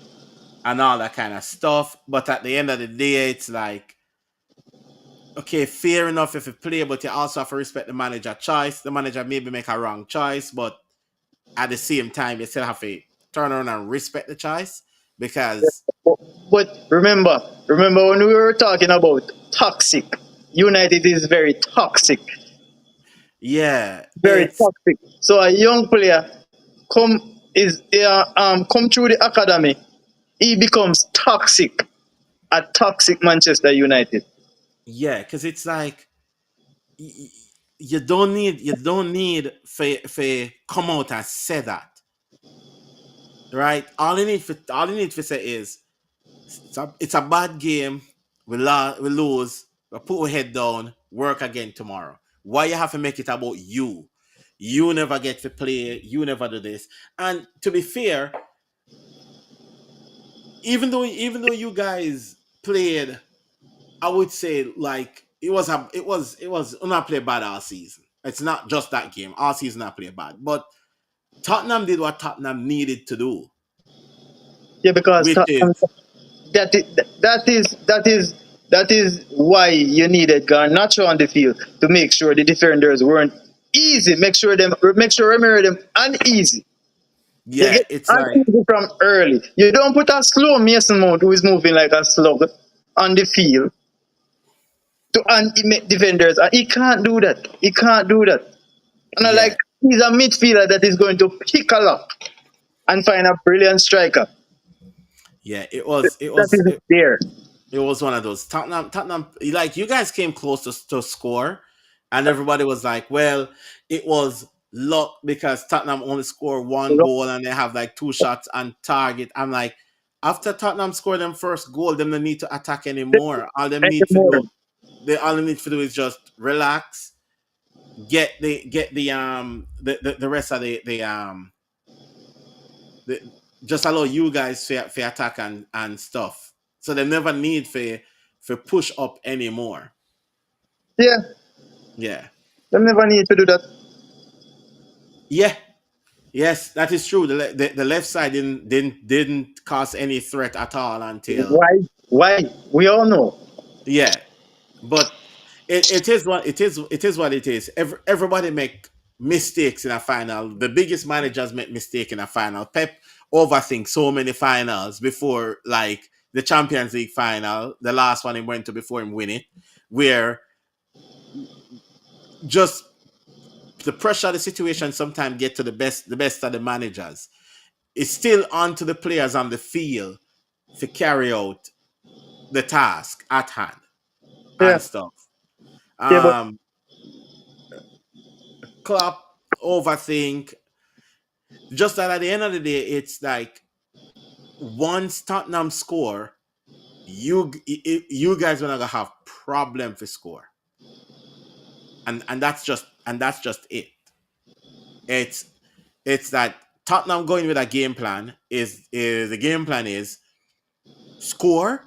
[SPEAKER 1] all that kind of stuff. But at the end of the day, it's like okay, fair enough if you play, but you also have to respect the manager choice. The manager maybe make a wrong choice, but at the same time, you still have to turn around and respect the choice because
[SPEAKER 2] But remember when we were talking about toxic, United is very toxic,
[SPEAKER 1] yeah,
[SPEAKER 2] very
[SPEAKER 1] it's
[SPEAKER 2] toxic. So a young player come through the academy, he becomes toxic at toxic Manchester United.
[SPEAKER 1] yeah, because it's like you don't need for come out and say that, right? All you need for say is it's a bad game. We lose. We put our head down. Work again tomorrow. Why you have to make it about you? You never get to play. You never do this. And to be fair, even though you guys played, I would say like it was not play bad all season. It's not just that game. All season not play bad, but Tottenham did what Tottenham needed to do,
[SPEAKER 2] Yeah, because
[SPEAKER 1] which is
[SPEAKER 2] that is that is why you needed Garnacho on the field to make sure the defenders weren't easy. Make sure Remiro them uneasy. You
[SPEAKER 1] yeah,
[SPEAKER 2] get
[SPEAKER 1] it's like
[SPEAKER 2] uneasy from early. You don't put a slow Mason Mount who is moving like a slug on the field to make defenders. And he can't do that. He can't do that. And I like
[SPEAKER 1] yeah,
[SPEAKER 2] he's a midfielder that is going to pick a lock and find a brilliant striker.
[SPEAKER 1] yeah. It was it
[SPEAKER 2] That
[SPEAKER 1] was
[SPEAKER 2] is there.
[SPEAKER 1] It was one of those Tottenham. Like you guys came close to score, and everybody was like, "Well, it was luck because Tottenham only scored one goal and they have like two shots on target." I'm like, after Tottenham scored them first goal, them don't need to attack anymore. All them need to
[SPEAKER 2] Anymore.
[SPEAKER 1] do, they all they need to do is just relax, get the rest of the just allow you guys for attack and stuff. So they never need for push up anymore.
[SPEAKER 2] Yeah,
[SPEAKER 1] Yeah.
[SPEAKER 2] they never need to do that.
[SPEAKER 1] Yeah. Yes, that is true. The left side didn't cause any threat at all until
[SPEAKER 2] Why? Why? We all know.
[SPEAKER 1] yeah. But it is what it is. Everybody make mistakes in a final. The biggest managers make mistake in a final. Pep overthink so many finals before like the Champions League final, the last one he went to before him win it, where just the pressure of the situation sometimes get to the best of the managers. It's still on to the players on the field to carry out the task at hand
[SPEAKER 2] Yeah,
[SPEAKER 1] and stuff.
[SPEAKER 2] yeah, but
[SPEAKER 1] Um Klopp overthink. Just that at the end of the day, it's like once Tottenham score, you guys are gonna have problem to score, and that's just it. It's it's that Tottenham going with a game plan is the game plan is score,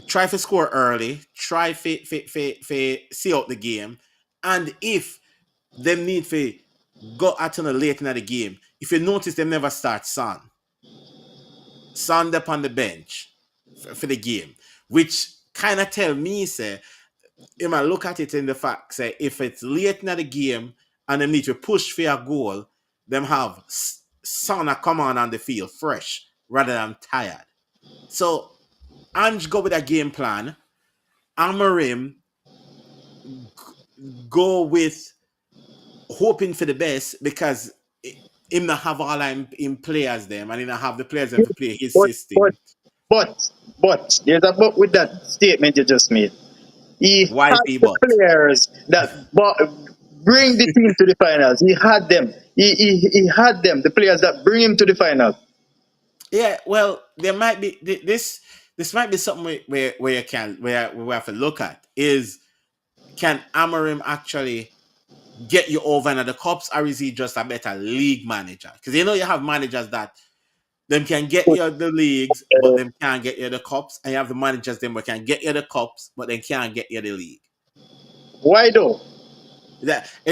[SPEAKER 1] try to score early, try to see out the game, and if them need to go at on late in the game, if you notice them never start Son up on the bench for the game, which kind of tell me say you might look at it in the fact say if it's late in the game and they need to push for a goal, them have Son a come on the field fresh rather than tired. So Ange go with a game plan. Amarim go with hoping for the best because him not have all in players them and he not have the players them to play his
[SPEAKER 2] but but
[SPEAKER 1] system.
[SPEAKER 2] but there's a but with that statement you just made. He had
[SPEAKER 1] YP
[SPEAKER 2] the
[SPEAKER 1] but
[SPEAKER 2] players that bring the team to the finals. He had them. He had them. The players that bring him to the finals.
[SPEAKER 1] yeah, well, there might be this might be something where you can where we have to look at is can Amarim actually get you over into the cups or is he just a better league manager? Because you have managers that them can get you the leagues, but them can't get you the cups, and you have the managers them who can get you the cups, but they can't get you the league.
[SPEAKER 2] Why though? You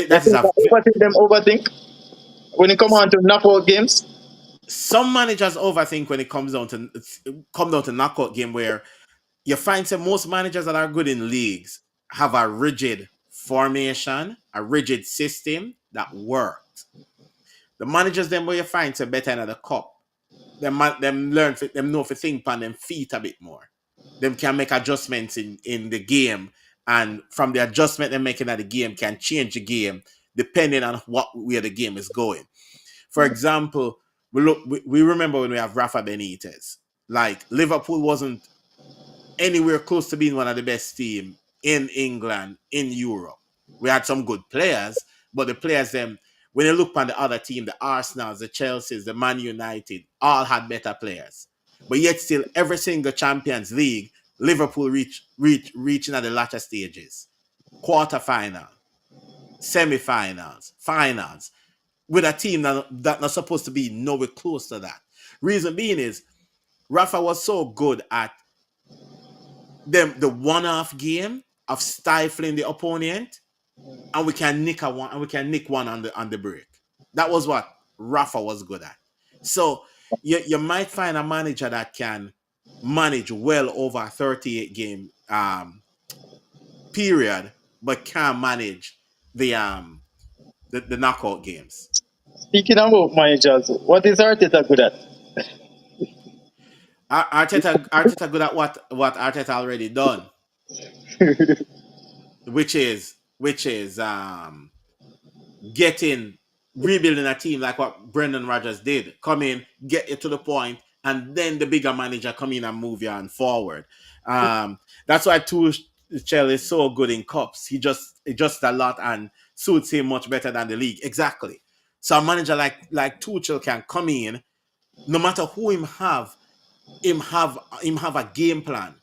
[SPEAKER 1] That is
[SPEAKER 2] think
[SPEAKER 1] a
[SPEAKER 2] I overthink them overthink when it come on to knockout games?
[SPEAKER 1] some managers overthink when it comes down to knockout game where you find that most managers that are good in leagues have a rigid formation, a rigid system that works. The managers them where you find to better in the cup, them learn for them know for think on them feet a bit more. Them can make adjustments in the game, and from the adjustment they're making at the game can change the game depending on what where the game is going. For example, we remember when we have Rafa Benitez. Like Liverpool wasn't anywhere close to being one of the best team in England, in Europe. We had some good players, but the players them when you look on the other team, the Arsenals, the Chelseas, the Man United, all had better players. But yet still every single Champions League, Liverpool reaching at the latter stages. Quarterfinal, semi-finals, finals, with a team that not supposed to be nowhere close to that. Reason being is Rafa was so good at the one-off game of stifling the opponent, and we can nick one on the break. That was what Rafa was good at. So you might find a manager that can manage well over a 38 game period, but can't manage the knockout games.
[SPEAKER 2] Speaking about managers, what is Arteta good at?
[SPEAKER 1] Arteta good at what Arteta already done, which is getting rebuilding a team like what Brendan Rodgers did. Come in, get you to the point, and then the bigger manager come in and move you on forward. That's why Tuchel is so good in cups. He just adjusts a lot and suits him much better than the league. Exactly. So a manager like Tuchel can come in, no matter who him have a game plan.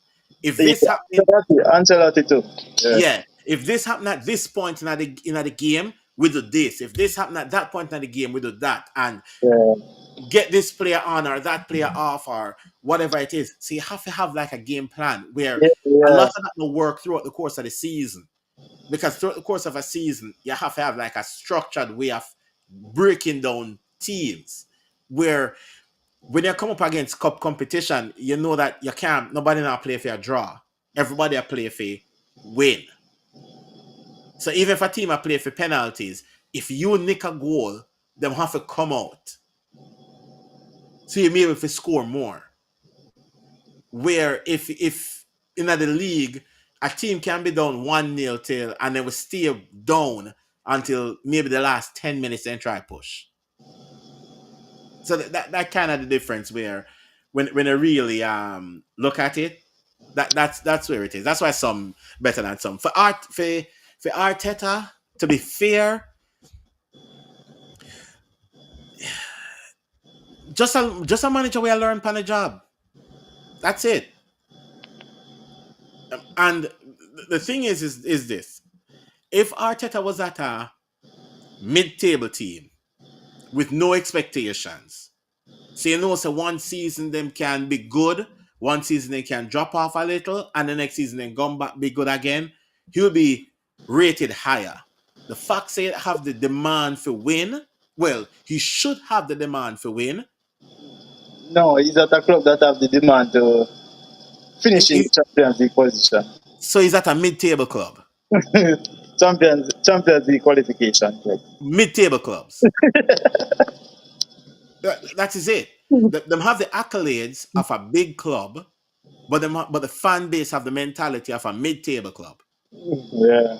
[SPEAKER 1] If this happening,
[SPEAKER 2] Ancelotti too. Yeah.
[SPEAKER 1] yeah. If this happened at this point in the game, we do this. If this happened at that point in the game, we do that, and
[SPEAKER 2] Yeah.
[SPEAKER 1] get this player on or that player off or whatever it is. So you have to have like a game plan where
[SPEAKER 2] Yeah.
[SPEAKER 1] a lot
[SPEAKER 2] Yeah.
[SPEAKER 1] of that will work throughout the course of the season. Because throughout the course of a season, you have to have like a structured way of breaking down teams where when you come up against cup competition, you know that you can't, nobody now play for a draw. Everybody a play for win. So even if a team a play for penalties, if you nick a goal, them have to come out. So you may be able to score more. Where if in the league, a team can be down 1-0 till and they will stay down until maybe the last 10 minutes and try push. So that kind of the difference where when I really look at it, that's where it is. That's why some better than some. For Arteta, to be fair, just a manager where I learn on the job. That's it. And the thing is this: if Arteta was at a mid-table team with no expectations, so you know, so one season them can be good, one season they can drop off a little, and the next season they come back be good again, he'll be rated higher. The fact say have the demand for win, well, he should have the demand for win.
[SPEAKER 2] No, he's at a club that have the demand to
[SPEAKER 1] He-
[SPEAKER 2] finish in
[SPEAKER 1] he-
[SPEAKER 2] the Champions League position.
[SPEAKER 1] so he's at a mid-table club,
[SPEAKER 2] Champions League qualification. Like.
[SPEAKER 1] mid-table clubs. That is it. Them have the accolades of a big club, but the fan base have the mentality of a mid-table club.
[SPEAKER 2] Yeah.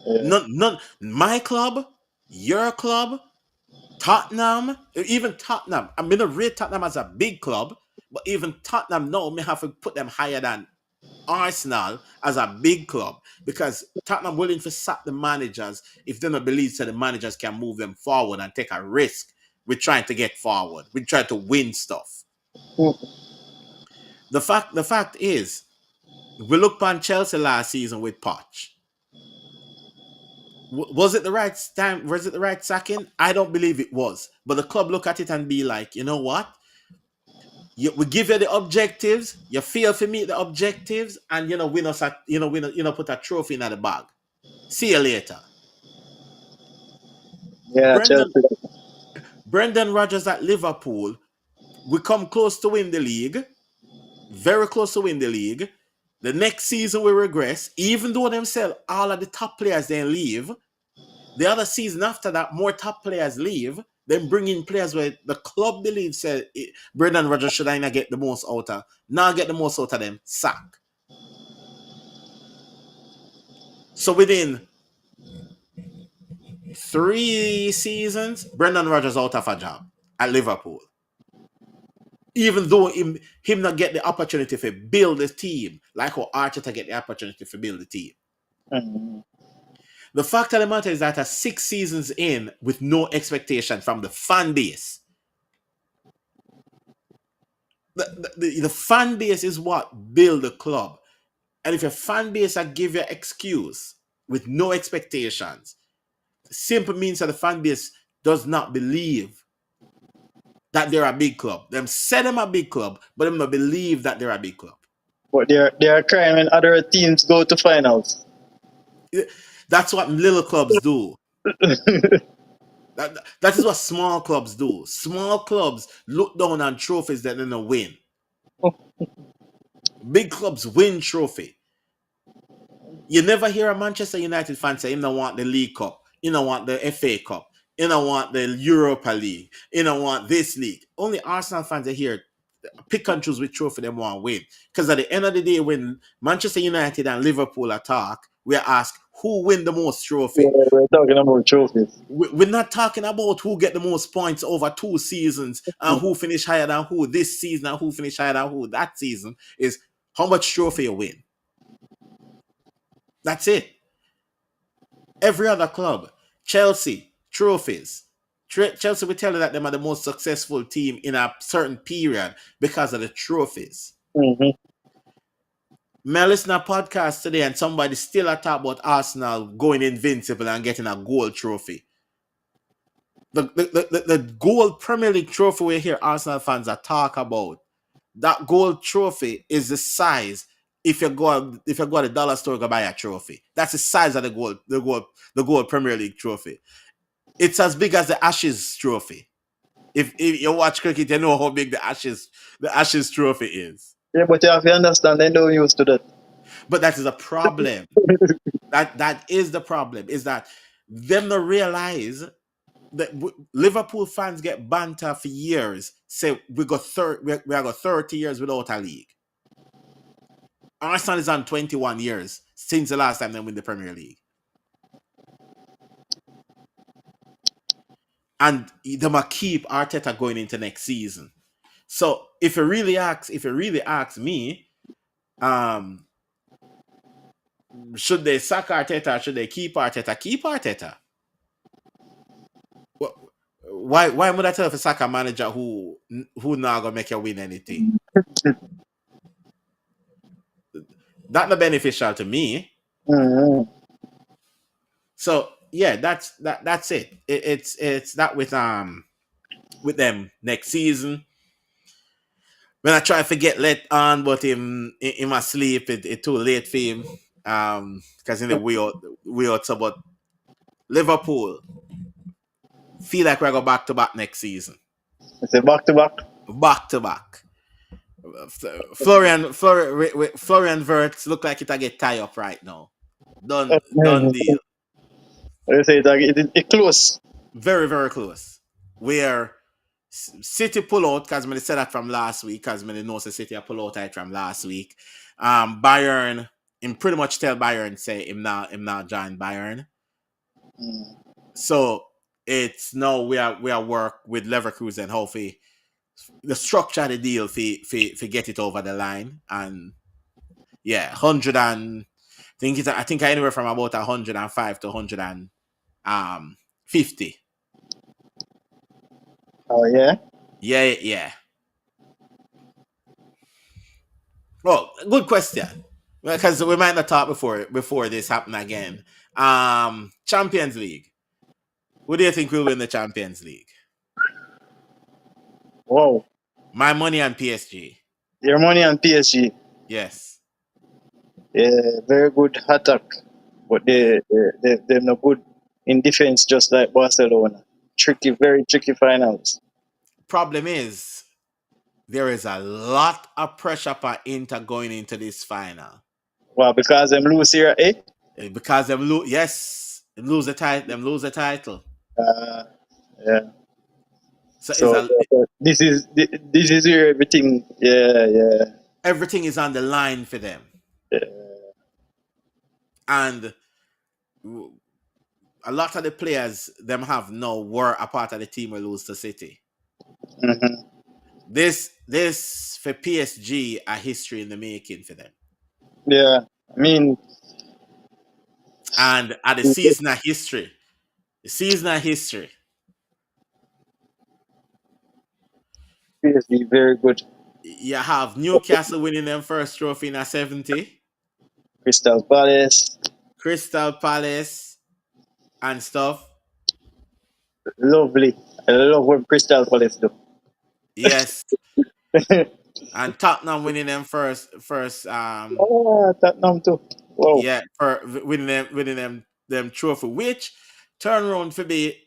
[SPEAKER 2] Yeah.
[SPEAKER 1] None. My club, your club, Tottenham, even Tottenham. I'm gonna rate Tottenham as a big club, but even Tottenham now may have to put them higher than Arsenal as a big club because Tottenham willing to sack the managers if they don't believe that the managers can move them forward and take a risk with trying to get forward. We try to win stuff. The fact is, we looked on Chelsea last season with Poch. Was it the right time? Was it the right sacking? I don't believe it was. But the club look at it and be like, you know what? We give you the objectives. You fail to meet the objectives, and win us at put a trophy in the bag. See you later.
[SPEAKER 2] Yeah,
[SPEAKER 1] Brendan
[SPEAKER 2] Chelsea.
[SPEAKER 1] Brendan Rodgers at Liverpool. We come close to win the league. Very close to win the league. The next season we regress, even though them sell all of the top players then leave. The other season after that, more top players leave. Then bring in players where the club believes Brendan Rodgers should not get the most out of. Now get the most out of them. Sack. So within 3 seasons, Brendan Rodgers out of a job at Liverpool. Even though him not get the opportunity to build the team, like how Arteta get the opportunity to build the team.
[SPEAKER 2] Mm-hmm.
[SPEAKER 1] The fact of the matter is that 6 seasons in with no expectation from the fan base. The fan base is what build the club. And if your fan base give you an excuse with no expectations, simple means that the fan base does not believe that they're a big club. Them say them a big club, but them not believe that they're a big club.
[SPEAKER 2] But they are crying when other teams go to finals.
[SPEAKER 1] That's what little clubs do. That is what small clubs do. Small clubs look down on trophies that they don't win. Big clubs win trophy. You never hear a Manchester United fan say, "You don't want the League Cup. You don't want the FA Cup. You don't want the Europa League. You don't want this league." Only Arsenal fans are here pick and choose which trophy they want to win. Because at the end of the day, when Manchester United and Liverpool attack, we ask who win the most trophy.
[SPEAKER 2] Yeah, we're talking about trophies.
[SPEAKER 1] We're not talking about who get the most points over 2 seasons and who finish higher than who this season and who finish higher than who that season. Is how much trophy you win. That's it. Every other club, Chelsea, trophies. Chelsea will tell you that they are the most successful team in a certain period because of the trophies.
[SPEAKER 2] Mm-hmm.
[SPEAKER 1] May I listen to a podcast today and somebody still talk about Arsenal going invincible and getting a gold trophy. The gold Premier League trophy we hear Arsenal fans are talk about. That gold trophy is the size. If you go to the dollar store, go buy a trophy. That's the size of the gold Premier League trophy. It's as big as the Ashes trophy. If you watch cricket, you know how big the Ashes trophy is.
[SPEAKER 2] Yeah, but you have to understand, they don't used to that.
[SPEAKER 1] But that is a problem. that is the problem. Is that them to realize that Liverpool fans get banter for years. Say we got 30 years without a league. Arsenal is on 21 years since the last time they win the Premier League. And they might keep Arteta going into next season. So if you really ask me, should they sack Arteta or should they keep Arteta? Keep Arteta. Why would I tell if a sack a manager who not gonna make you win anything? That's not beneficial to me.
[SPEAKER 2] Mm-hmm.
[SPEAKER 1] So yeah, that's it. It's that with them next season. When I try to forget let on, but in my sleep, it too late for him. Because in the we out about Liverpool feel like we're going back to back next season.
[SPEAKER 2] It's a back to back.
[SPEAKER 1] Back to back. Florian Wirtz look like it get tie up right now. Done deal.
[SPEAKER 2] I say it's close.
[SPEAKER 1] Very, very close. Where City pull out, because I said that from last week, because I know City pull out it from last week. Bayern, him pretty much tell Bayern say him not join Bayern.
[SPEAKER 2] Mm.
[SPEAKER 1] So it's now we are work with Leverkusen how the structure of the deal for get it over the line. And yeah, 100 and I think anywhere from about 105 to 150.
[SPEAKER 2] Oh yeah?
[SPEAKER 1] Yeah. Well, good question. Because we might not talk before this happen again. Champions League. Who do you think will win the Champions League?
[SPEAKER 2] Wow.
[SPEAKER 1] My money on PSG.
[SPEAKER 2] Your money on PSG.
[SPEAKER 1] Yes.
[SPEAKER 2] Yeah, very good attack. But they're not good in defense, just like Barcelona. Very tricky finals.
[SPEAKER 1] Problem is, there is a lot of pressure for Inter going into this final.
[SPEAKER 2] Well, because them lose here, eh?
[SPEAKER 1] Because them lose. Yes, them lose the title. Them lose the title.
[SPEAKER 2] Uh, yeah.
[SPEAKER 1] So it's
[SPEAKER 2] So
[SPEAKER 1] a
[SPEAKER 2] this is where everything. Yeah, yeah,
[SPEAKER 1] everything is on the line for them,
[SPEAKER 2] yeah.
[SPEAKER 1] and a lot of the players them have no were a part of the team will lose to City.
[SPEAKER 2] Mm-hmm.
[SPEAKER 1] This for PSG a history in the making for them,
[SPEAKER 2] Yeah. I mean,
[SPEAKER 1] and at the season of history, the season of history.
[SPEAKER 2] PSG very good.
[SPEAKER 1] You have Newcastle winning them first trophy in a 70,
[SPEAKER 2] Crystal Palace,
[SPEAKER 1] Crystal Palace and stuff.
[SPEAKER 2] lovely. I love what Crystal Palace do.
[SPEAKER 1] Yes, and Tottenham winning them first
[SPEAKER 2] Tottenham too. Wow.
[SPEAKER 1] yeah, for winning them trophy, which turn around for be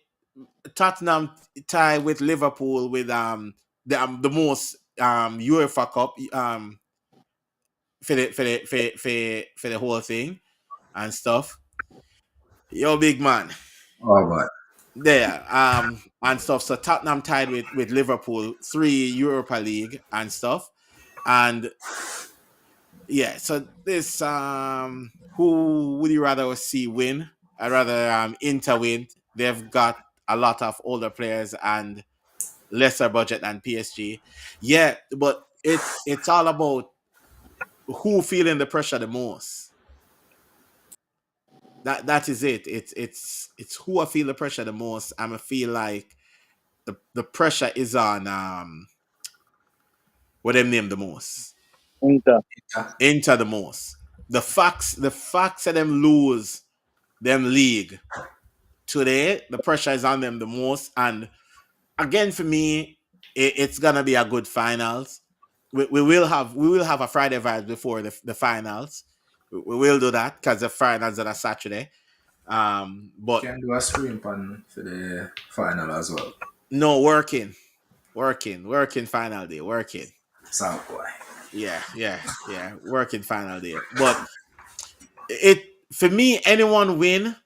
[SPEAKER 1] Tottenham tie with Liverpool with the most UEFA Cup for the whole thing and stuff. Yo, big man.
[SPEAKER 4] Oh, but
[SPEAKER 1] There and stuff. So Tottenham tied with Liverpool, 3 Europa League and stuff. And yeah, so this who would you rather see win? I'd rather Inter win. They've got a lot of older players and lesser budget than PSG. Yeah, but it's all about who feeling the pressure the most. That is it. It's who I feel the pressure the most. I'm feel like the pressure is on what them name the most.
[SPEAKER 2] Inter.
[SPEAKER 4] yeah,
[SPEAKER 1] Inter the most. The facts of them lose them league today, the pressure is on them the most. And again, for me, it's gonna be a good finals. We will have a Friday vibe before the finals. We will do that because the finals are a Saturday. But
[SPEAKER 4] can do a stream pan for the final as well.
[SPEAKER 1] no working final day, working.
[SPEAKER 4] South boy.
[SPEAKER 1] Yeah, working final day. But it for me, anyone win,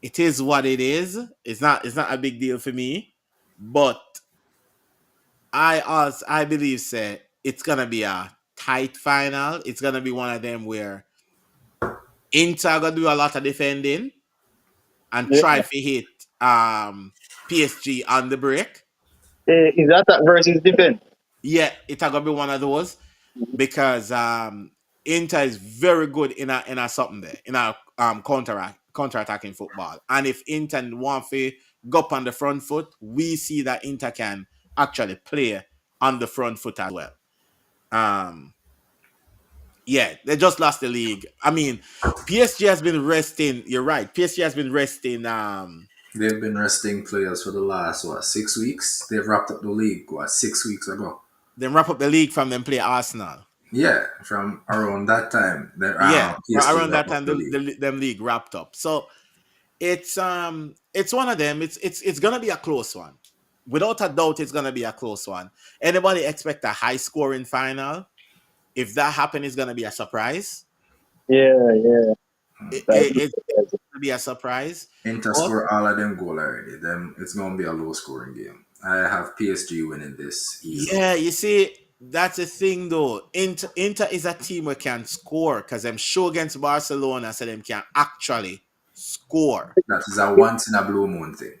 [SPEAKER 1] it is what it is. It's not a big deal for me. But I believe say it's gonna be a tight final. It's gonna be one of them where Inter gonna do a lot of defending and
[SPEAKER 2] Yeah.
[SPEAKER 1] try to hit PSG on the break.
[SPEAKER 2] Is that versus defense?
[SPEAKER 1] Yeah, it's gonna be one of those because Inter is very good in a something there in a counter attacking football. And if Inter want to go up on the front foot, we see that Inter can actually play on the front foot as well. Um, yeah, they just lost the league. I mean, PSG has been resting. You're right. PSG has been resting.
[SPEAKER 4] They've been resting players for the last 6 weeks. They've wrapped up the league 6 weeks ago.
[SPEAKER 1] They wrap up the league from them play Arsenal.
[SPEAKER 4] Yeah, from around that time, the
[SPEAKER 1] Yeah,
[SPEAKER 4] PSG
[SPEAKER 1] around that
[SPEAKER 4] wrapped up
[SPEAKER 1] time,
[SPEAKER 4] the league.
[SPEAKER 1] them league wrapped up. So it's one of them. It's gonna be a close one. Without a doubt, it's gonna be a close one. Anybody expect a high scoring final? If that happens, it's gonna be a surprise.
[SPEAKER 2] Yeah, yeah.
[SPEAKER 1] It's gonna be a surprise.
[SPEAKER 4] Inter
[SPEAKER 1] But
[SPEAKER 4] score all of them goal already. Them it's gonna be a low scoring game. I have PSG winning this easily.
[SPEAKER 1] yeah, you see, that's the thing though. Inter is a team who can score because them show against Barcelona, so them can actually score.
[SPEAKER 4] That is a once in a blue moon thing.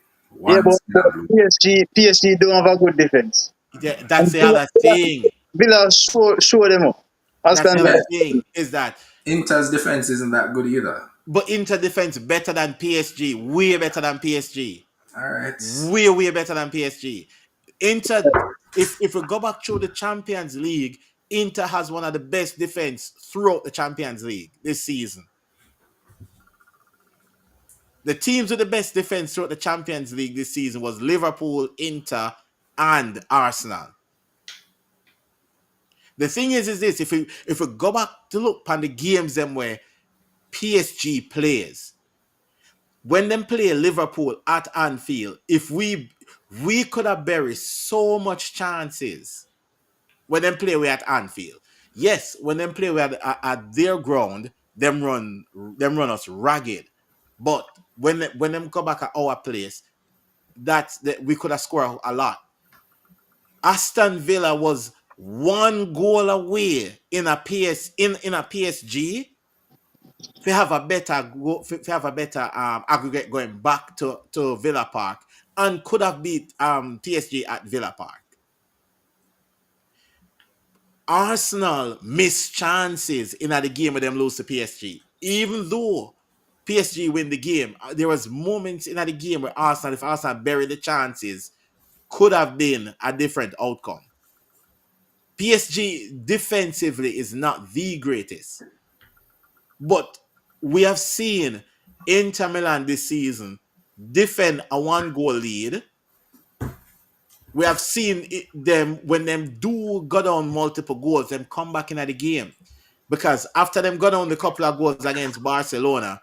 [SPEAKER 2] Yeah,
[SPEAKER 4] Once in a blue moon.
[SPEAKER 2] PSG don't have a good defense.
[SPEAKER 1] That's
[SPEAKER 2] And
[SPEAKER 1] the other thing.
[SPEAKER 2] Villa show them up. As
[SPEAKER 1] That's
[SPEAKER 2] can
[SPEAKER 1] the
[SPEAKER 4] Yeah,
[SPEAKER 1] other thing is that.
[SPEAKER 4] Inter's defense isn't that good either.
[SPEAKER 1] But Inter defense better than PSG, way better than PSG,
[SPEAKER 4] All right.
[SPEAKER 1] way better than PSG. Inter, if we go back through the Champions League, Inter has one of the best defense throughout the Champions League this season. The teams with the best defense throughout the Champions League this season was Liverpool, Inter, and Arsenal. The thing is this: if we go back to look on the games them where PSG plays, when them play Liverpool at Anfield, if we could have buried so much chances when them play we at Anfield. Yes, when them play at their ground, them run us ragged. But when them come back at our place, that we could have scored a lot. Aston Villa was one goal away in a PSG to have a better aggregate going back to Villa Park and could have beat PSG at Villa Park. Arsenal missed chances in the game where them lose to PSG. Even though PSG win the game, there was moments in the game where Arsenal, if Arsenal buried the chances, could have been a different outcome. PSG defensively is not the greatest, but we have seen Inter Milan this season defend a one goal lead. We have seen them when them do go down multiple goals, them come back in the game. Because after them got on the couple of goals against Barcelona,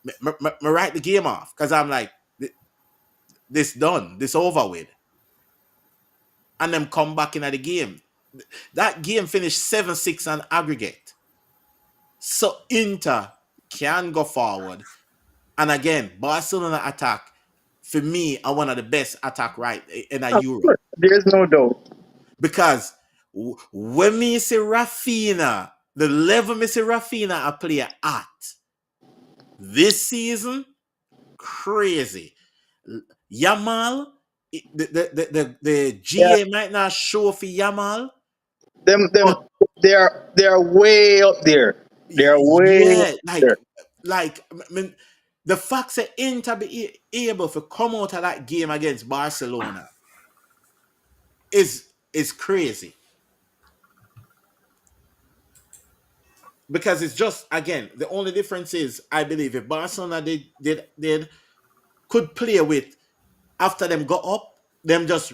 [SPEAKER 1] me write the game off. Because I'm like, this done, this over with. And them come back in the game. That game finished 7-6 on aggregate. So Inter can go forward. And again, Barcelona attack, for me, are one of the best attack right in a Euro.
[SPEAKER 2] There's no doubt.
[SPEAKER 1] Because when me see Rafinha, the level me see Rafinha a player at this season, crazy. Yamal, the GA might not show for Yamal.
[SPEAKER 2] Them
[SPEAKER 1] But
[SPEAKER 2] they are way up there. They are way
[SPEAKER 1] yeah,
[SPEAKER 2] up there.
[SPEAKER 1] I mean, the fact that Inter be able to come out of that game against Barcelona is crazy. Because it's just, again, the only difference is, I believe, if Barcelona did could play with after them got up, them just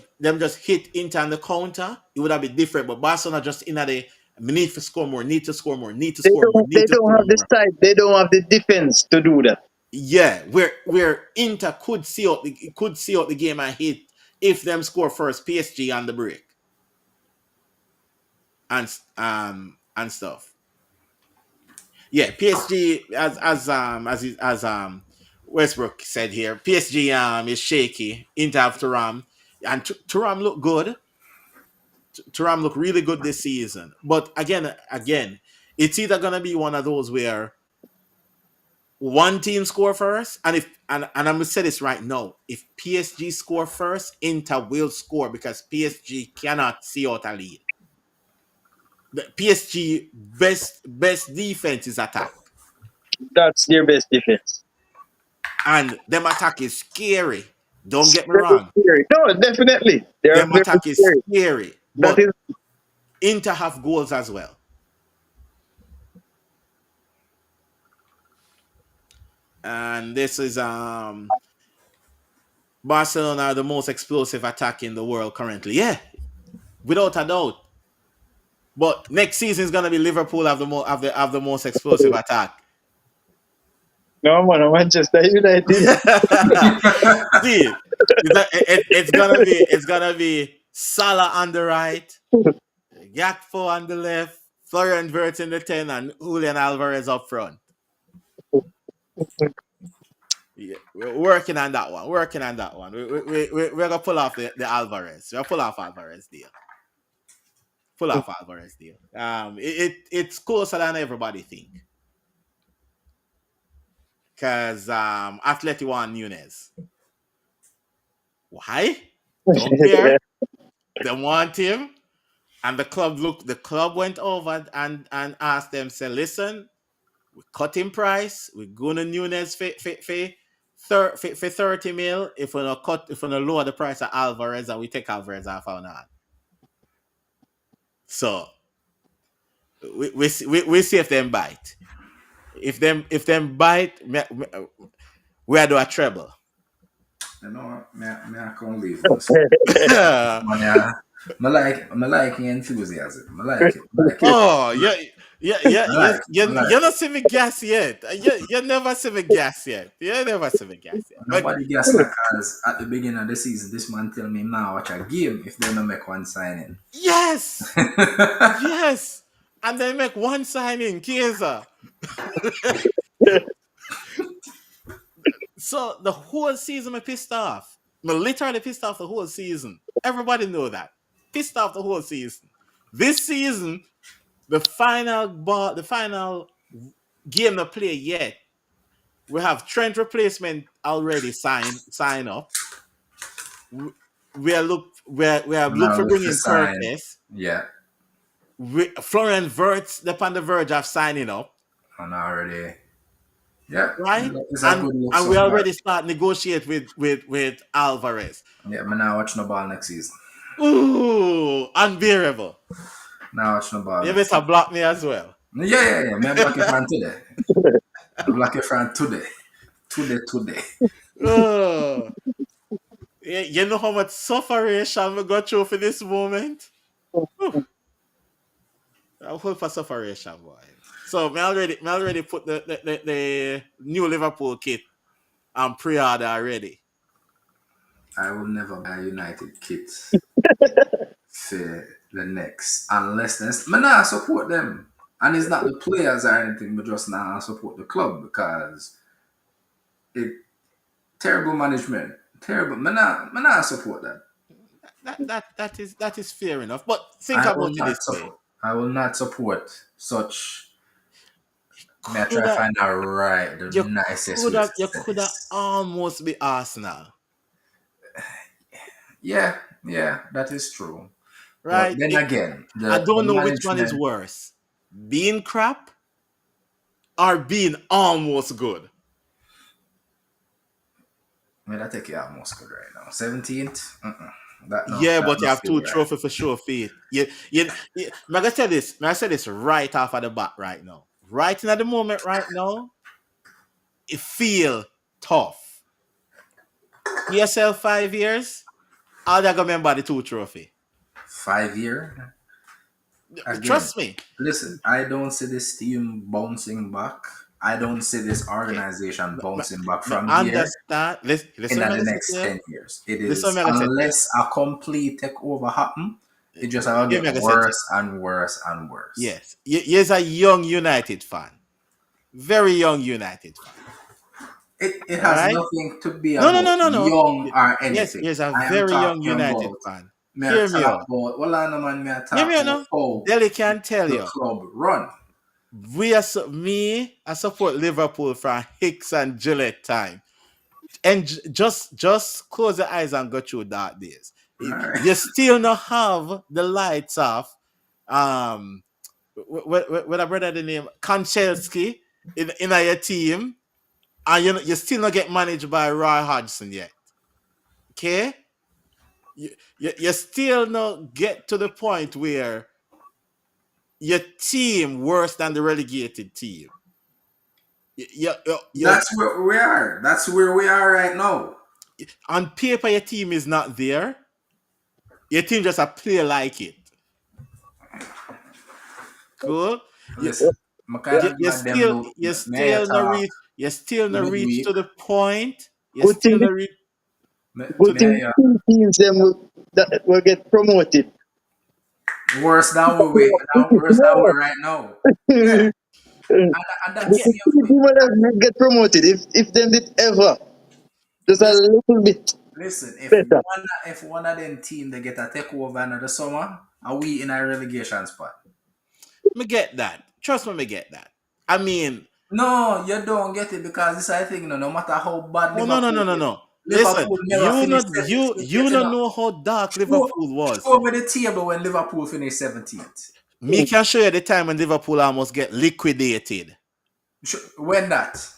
[SPEAKER 1] hit Inter on the counter, it would have been different. But Barcelona just in at the need to score more, need to score more, need to
[SPEAKER 2] They
[SPEAKER 1] score more,
[SPEAKER 2] don't
[SPEAKER 1] need to score
[SPEAKER 2] have the
[SPEAKER 1] more.
[SPEAKER 2] side. They don't have the defense to do that.
[SPEAKER 1] Yeah, where Inter could see out the game and hit if them score first, PSG on the break and stuff. Yeah, PSG as Westbrook said here, PSG is shaky. Inter have Thuram, and Thuram look good. Thuram look really good this season. But again, it's either gonna be one of those where one team score first, and I'm gonna say this right now, if PSG score first, Inter will score because PSG cannot see out a lead. The PSG best defense is attack.
[SPEAKER 2] That's their best defense.
[SPEAKER 1] And them attack is scary. Don't get me
[SPEAKER 2] Very
[SPEAKER 1] wrong.
[SPEAKER 2] scary. No, definitely. They are
[SPEAKER 1] Them
[SPEAKER 2] very
[SPEAKER 1] attack is
[SPEAKER 2] scary.
[SPEAKER 1] scary.
[SPEAKER 2] That
[SPEAKER 1] But
[SPEAKER 2] is
[SPEAKER 1] Inter have goals as well. And this is Barcelona, the most explosive attack in the world currently. Yeah, without a doubt. But next season is gonna be Liverpool have the most explosive attack.
[SPEAKER 2] no man. Manchester United.
[SPEAKER 1] See, it's gonna be Salah on the right, Gakpo on the left, Florian Wirtz in the 10, and Julian Alvarez up front. Yeah, we're working on that one. We're gonna pull off the Alvarez. We'll pull off Alvarez deal. It's closer than everybody think. Because Atleti want Nunes. Why? Don't care. They want him. And the club went over and asked them, say, listen, we cut him price. We're going to Nunes for 30 mil. If we don't lower the price of Alvarez, and we take Alvarez off our hand. So we see if them bite. If them bite, we do a treble.
[SPEAKER 4] You know, I can't leave this. Man, yeah. I like your enthusiasm. I like it.
[SPEAKER 1] Oh, yeah.
[SPEAKER 4] I like
[SPEAKER 1] You
[SPEAKER 4] it.
[SPEAKER 1] not see me gas yet. You never see me gas yet. You never see me gas yet. But
[SPEAKER 4] Nobody guess my cause at the beginning of the season, this man tell me now watch a game if they don't make one signing.
[SPEAKER 1] yes, yes. and they make one signing, Chiesa. So the whole season I pissed off. I literally pissed off the whole season. Everybody know that. Pissed off the whole season. This season, the final game to play yet. We have Trent replacement already sign up. We are look
[SPEAKER 4] Now
[SPEAKER 1] for
[SPEAKER 4] look for
[SPEAKER 1] bringing
[SPEAKER 4] sign.
[SPEAKER 1] Curtis.
[SPEAKER 4] Yeah.
[SPEAKER 1] Florian Wirtz, they're on the verge of signing up,
[SPEAKER 4] And already. Yeah.
[SPEAKER 1] right?
[SPEAKER 4] It's a
[SPEAKER 1] And
[SPEAKER 4] good look
[SPEAKER 1] and
[SPEAKER 4] so
[SPEAKER 1] we
[SPEAKER 4] far.
[SPEAKER 1] already start negotiate with Alvarez.
[SPEAKER 4] Yeah, but now watch no ball next season.
[SPEAKER 1] Ooh, unbearable.
[SPEAKER 4] Now watch no ball
[SPEAKER 1] You
[SPEAKER 4] next
[SPEAKER 1] better
[SPEAKER 4] season.
[SPEAKER 1] block me as well.
[SPEAKER 4] Yeah. Me block your fan today. I block your fan today. Today.
[SPEAKER 1] Oh, you know how much sufferation we got through for this moment? Whew. I hope for sufferation, boy. So me already put the new Liverpool kit on pre-order already.
[SPEAKER 4] I will never buy United kit for the next unless there's me not support them. And it's not the players or anything, but just now I support the club because it terrible management. Terrible. Me not support that.
[SPEAKER 1] That is fair enough. But think
[SPEAKER 4] I will
[SPEAKER 1] about it
[SPEAKER 4] not
[SPEAKER 1] this way.
[SPEAKER 4] support. I will not support such. May I try
[SPEAKER 1] Could
[SPEAKER 4] to
[SPEAKER 1] have
[SPEAKER 4] find out right the nicest way to
[SPEAKER 1] you
[SPEAKER 4] say
[SPEAKER 1] could have
[SPEAKER 4] this.
[SPEAKER 1] almost be Arsenal,
[SPEAKER 4] Yeah, that is true. But
[SPEAKER 1] right?
[SPEAKER 4] then again,
[SPEAKER 1] I
[SPEAKER 4] the
[SPEAKER 1] don't know which one is
[SPEAKER 4] management.
[SPEAKER 1] worse, being crap or being almost good.
[SPEAKER 4] May I take it almost good right now. 17th. That
[SPEAKER 1] Yeah, but you
[SPEAKER 4] no
[SPEAKER 1] have
[SPEAKER 4] feel
[SPEAKER 1] two
[SPEAKER 4] right.
[SPEAKER 1] trophy for sure feet. May I say this? May I say this right off of the bat right now? Right in at the moment, right now, it feel tough. ESL 5 years, all they gonna remember the two trophy.
[SPEAKER 4] 5 year. Again,
[SPEAKER 1] Trust me.
[SPEAKER 4] listen, I don't see this team bouncing back. I don't see this
[SPEAKER 1] Okay.
[SPEAKER 4] organization bouncing back
[SPEAKER 1] Me
[SPEAKER 4] from here
[SPEAKER 1] understand.
[SPEAKER 4] in
[SPEAKER 1] Listen,
[SPEAKER 4] the
[SPEAKER 1] what I say to
[SPEAKER 4] next
[SPEAKER 1] you.
[SPEAKER 4] 10 years. It
[SPEAKER 1] Listen,
[SPEAKER 4] is,
[SPEAKER 1] what I say to you.
[SPEAKER 4] unless a complete takeover happen, it just will
[SPEAKER 1] Hear
[SPEAKER 4] get
[SPEAKER 1] me, I say to you.
[SPEAKER 4] worse and worse and worse.
[SPEAKER 1] Yes, you're a young United fan, very young United fan.
[SPEAKER 4] It
[SPEAKER 1] All
[SPEAKER 4] has
[SPEAKER 1] right.
[SPEAKER 4] nothing to be
[SPEAKER 1] No, no,
[SPEAKER 4] about
[SPEAKER 1] no, no, no.
[SPEAKER 4] young or
[SPEAKER 1] Yes,
[SPEAKER 4] anything.
[SPEAKER 1] he's a
[SPEAKER 4] I am
[SPEAKER 1] very young
[SPEAKER 4] talking
[SPEAKER 1] United
[SPEAKER 4] about,
[SPEAKER 1] fan.
[SPEAKER 4] may I
[SPEAKER 1] Hear me
[SPEAKER 4] talk
[SPEAKER 1] out.
[SPEAKER 4] about, well, I know, man, may I
[SPEAKER 1] Hear
[SPEAKER 4] talk
[SPEAKER 1] me out
[SPEAKER 4] about
[SPEAKER 1] now.
[SPEAKER 4] how
[SPEAKER 1] Delhi can tell
[SPEAKER 4] the
[SPEAKER 1] you.
[SPEAKER 4] club run.
[SPEAKER 1] I support Liverpool from Hicks and Gillette time. And just close your eyes and go through dark days.
[SPEAKER 4] All right.
[SPEAKER 1] You still not have the lights off. What I brother the name Konchelski in your team, and you still not get managed by Roy Hodgson yet. Okay, you still not get to the point where your team worse than the relegated team. You
[SPEAKER 4] That's where we are. That's where we are right now.
[SPEAKER 1] on paper your team is not there. Your team just a play like it. Cool. You,
[SPEAKER 4] Listen, I kind
[SPEAKER 1] you,
[SPEAKER 4] of glad them look. May I talk
[SPEAKER 1] you still not reach
[SPEAKER 4] midweek?
[SPEAKER 1] to the point. You
[SPEAKER 2] Good
[SPEAKER 1] still
[SPEAKER 2] thing,
[SPEAKER 1] not reach to
[SPEAKER 2] good
[SPEAKER 1] the
[SPEAKER 2] thing two teams them will get promoted.
[SPEAKER 4] worse than worse than we
[SPEAKER 2] No.
[SPEAKER 4] right now. Yeah,
[SPEAKER 2] The
[SPEAKER 4] and that
[SPEAKER 1] yeah.
[SPEAKER 2] two
[SPEAKER 4] scares me.
[SPEAKER 2] teams will get promoted if them did ever just a
[SPEAKER 4] Listen,
[SPEAKER 2] little bit
[SPEAKER 4] listen.
[SPEAKER 2] better.
[SPEAKER 4] If one of them team they get a takeover in the summer, are we in a relegation spot?
[SPEAKER 1] Me get that. Trust me, me get that. I mean,
[SPEAKER 4] No, you don't get it because this I think no matter how bad
[SPEAKER 1] oh no no no
[SPEAKER 4] Liverpool
[SPEAKER 1] no
[SPEAKER 4] is,
[SPEAKER 1] no. Listen,
[SPEAKER 4] Liverpool never finished 17th
[SPEAKER 1] you
[SPEAKER 4] yet,
[SPEAKER 1] don't know how dark
[SPEAKER 4] Show,
[SPEAKER 1] Liverpool was.
[SPEAKER 4] show me the table when Liverpool finished 17th.
[SPEAKER 1] Me can show you the time when Liverpool almost get liquidated.
[SPEAKER 4] When that?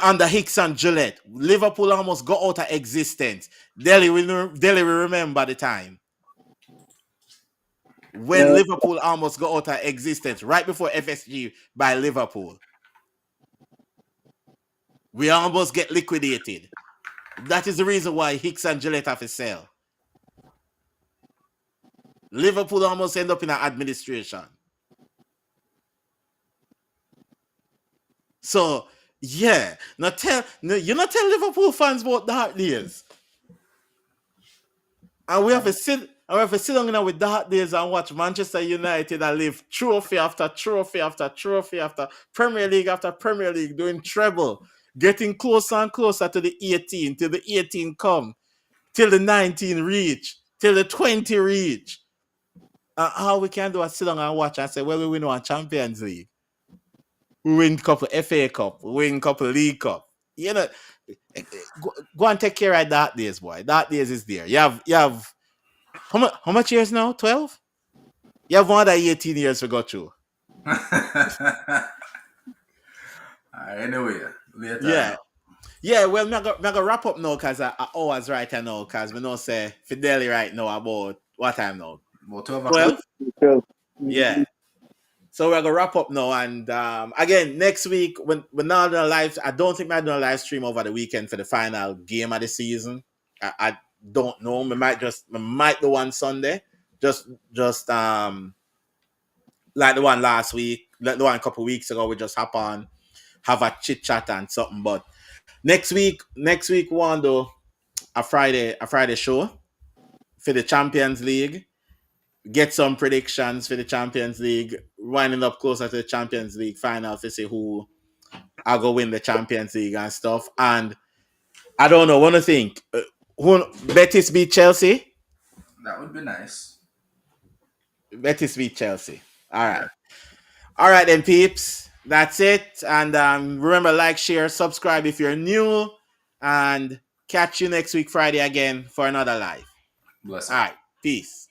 [SPEAKER 1] Under Hicks and Gillette, Liverpool almost got out of existence. Delhi will remember the time when
[SPEAKER 2] Yeah.
[SPEAKER 1] Liverpool almost got out of existence, right before FSG by Liverpool. We almost get liquidated. That is the reason why Hicks and Gillette have to sell. Liverpool almost end up in an administration. So yeah, you not tell Liverpool fans about dark days. And we have to sit And if we sit down with dark days and watch Manchester United and live trophy after trophy after trophy after Premier League doing treble, getting closer and closer to the 18, till the 18 come, till the 19 reach, till the 20 reach. All we can do is sit down and watch and say, well, we win one Champions League. We win a couple FA Cup. We win a couple League Cup. You know, go and take care of that days, boy. That days is there. You have how much years now? 12? You have more than 18 years to go through.
[SPEAKER 4] Anyway, later.
[SPEAKER 1] Yeah. Yeah, well, I'm going to wrap up now because I always right now because we know say Fidelity right now about what time now?
[SPEAKER 4] About 12
[SPEAKER 1] 12?
[SPEAKER 2] So,
[SPEAKER 1] Yeah. So we're gonna wrap up now, and again next week when we're not doing a live. I don't think we're doing a live stream over the weekend for the final game of the season. I don't know. We might do one Sunday, just like the one last week, like the one a couple weeks ago. We just hop on, have a chit chat and something. But next week we want to do a Friday show for the Champions League. Get some predictions for the Champions League, winding up closer to the Champions League final to see who are going to win the Champions League and stuff. And I don't know, what do you think? Who Betis beat Chelsea?
[SPEAKER 4] That would be nice.
[SPEAKER 1] Betis beat Chelsea. All right. Yeah. All right then, peeps. That's it. And remember, like, share, subscribe if you're new. And catch you next week, Friday, again for another live.
[SPEAKER 4] Bless
[SPEAKER 1] All right. Peace.